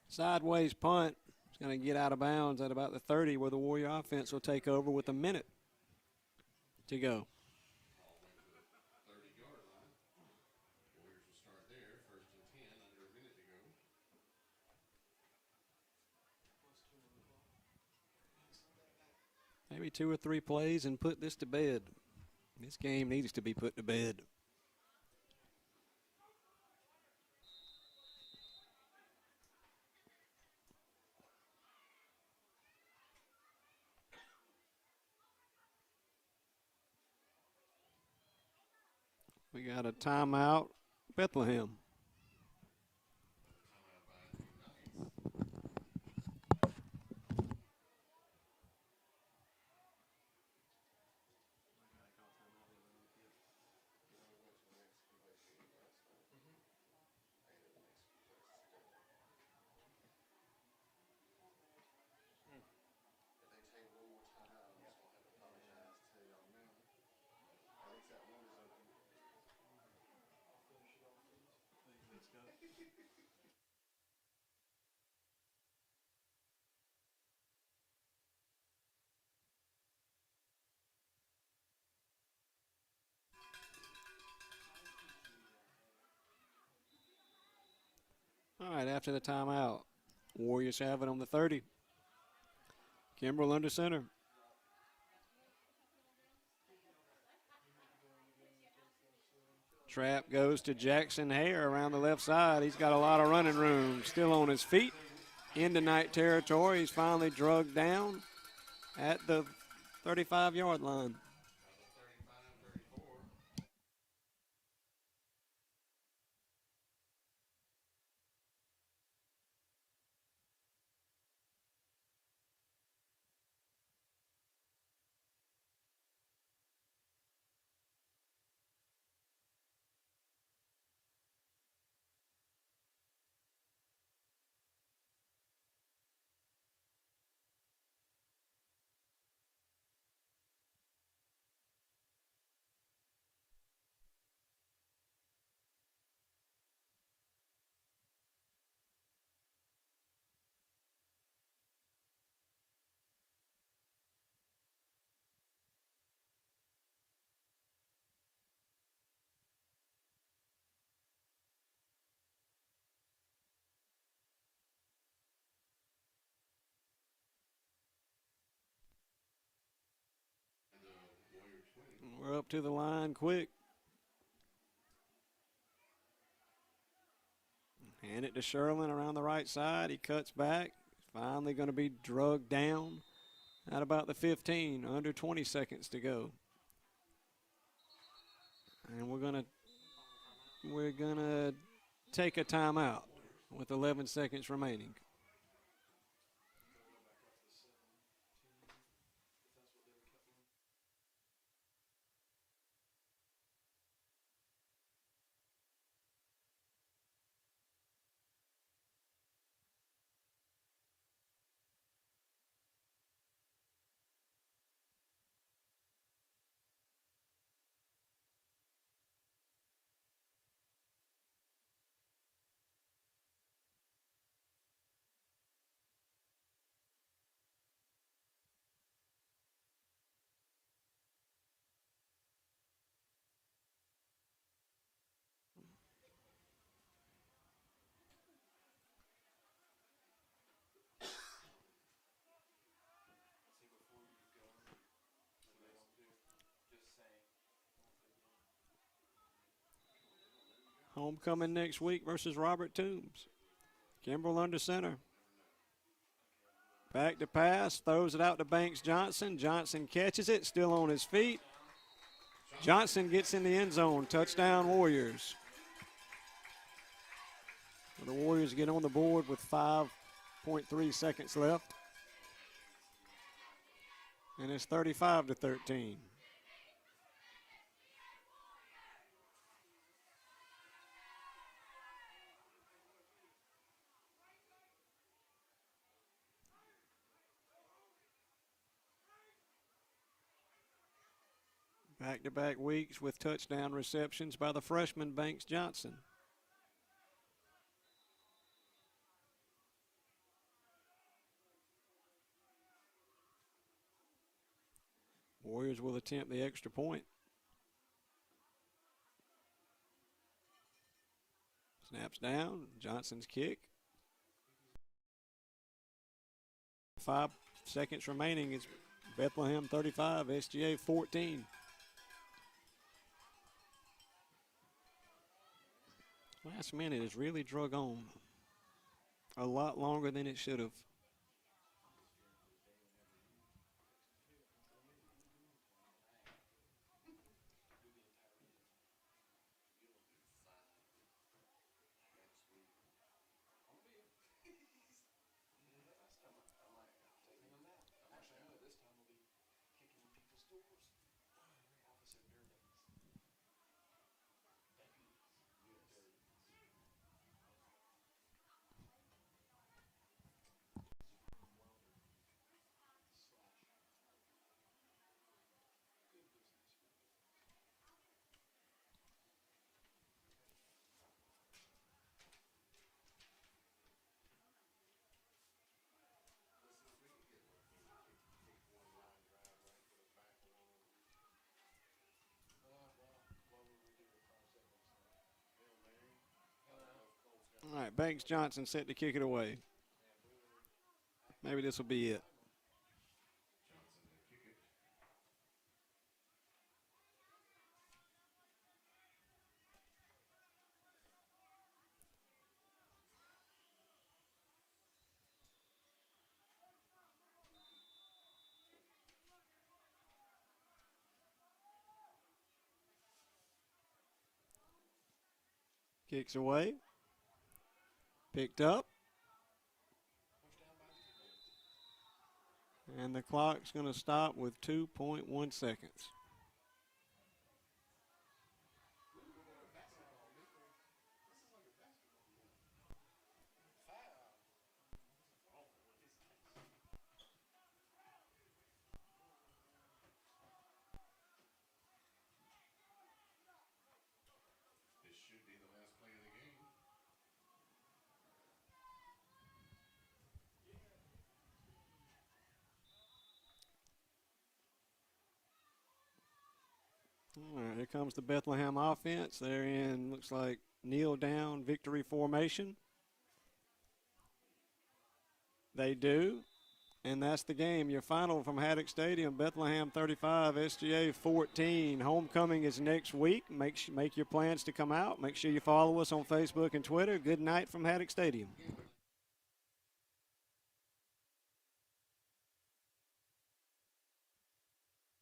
Sideways punt. It's going to get out of bounds at about the 30, where the Warrior offense will take over with a minute to go. Maybe 2 or 3 plays and put this to bed. This game needs to be put to bed. We got a timeout, Bethlehem. All right, after the timeout, Warriors have it on the 30. Kimbrell under center. Trap goes to Jackson Hare around the left side. He's got a lot of running room. Still on his feet. Into night territory. He's finally drugged down at the 35-yard line. We're up to the line quick. Hand it to Sherlin around the right side. He cuts back. Finally going to be drugged down at about the 15. Under 20 seconds to go. And we're gonna take a timeout with 11 seconds remaining. Homecoming next week versus Robert Toombs. Kimbrell under center. Back to pass, throws it out to Banks Johnson. Johnson catches it, still on his feet. Johnson gets in the end zone. Touchdown Warriors. The Warriors get on the board with 5.3 seconds left. And it's 35-13. Back-to-back weeks with touchdown receptions by the freshman Banks Johnson. Warriors will attempt the extra point. Snaps down. Johnson's kick. 5 seconds remaining. It's Bethlehem 35, SGA 14. Last minute is really drug on a lot longer than it should have. right, Banks Johnson set to kick it away. Maybe this will be it. Kicks away. Picked up. And the clock's going to stop with 2.1 seconds. This should be the last play of the game. All right, here comes the Bethlehem offense. They're in, looks like, kneel down victory formation. They do. And that's the game. Your final from Haddock Stadium, Bethlehem 35, SGA 14. Homecoming is next week. Make your plans to come out. Make sure you follow us on Facebook and Twitter. Good night from Haddock Stadium.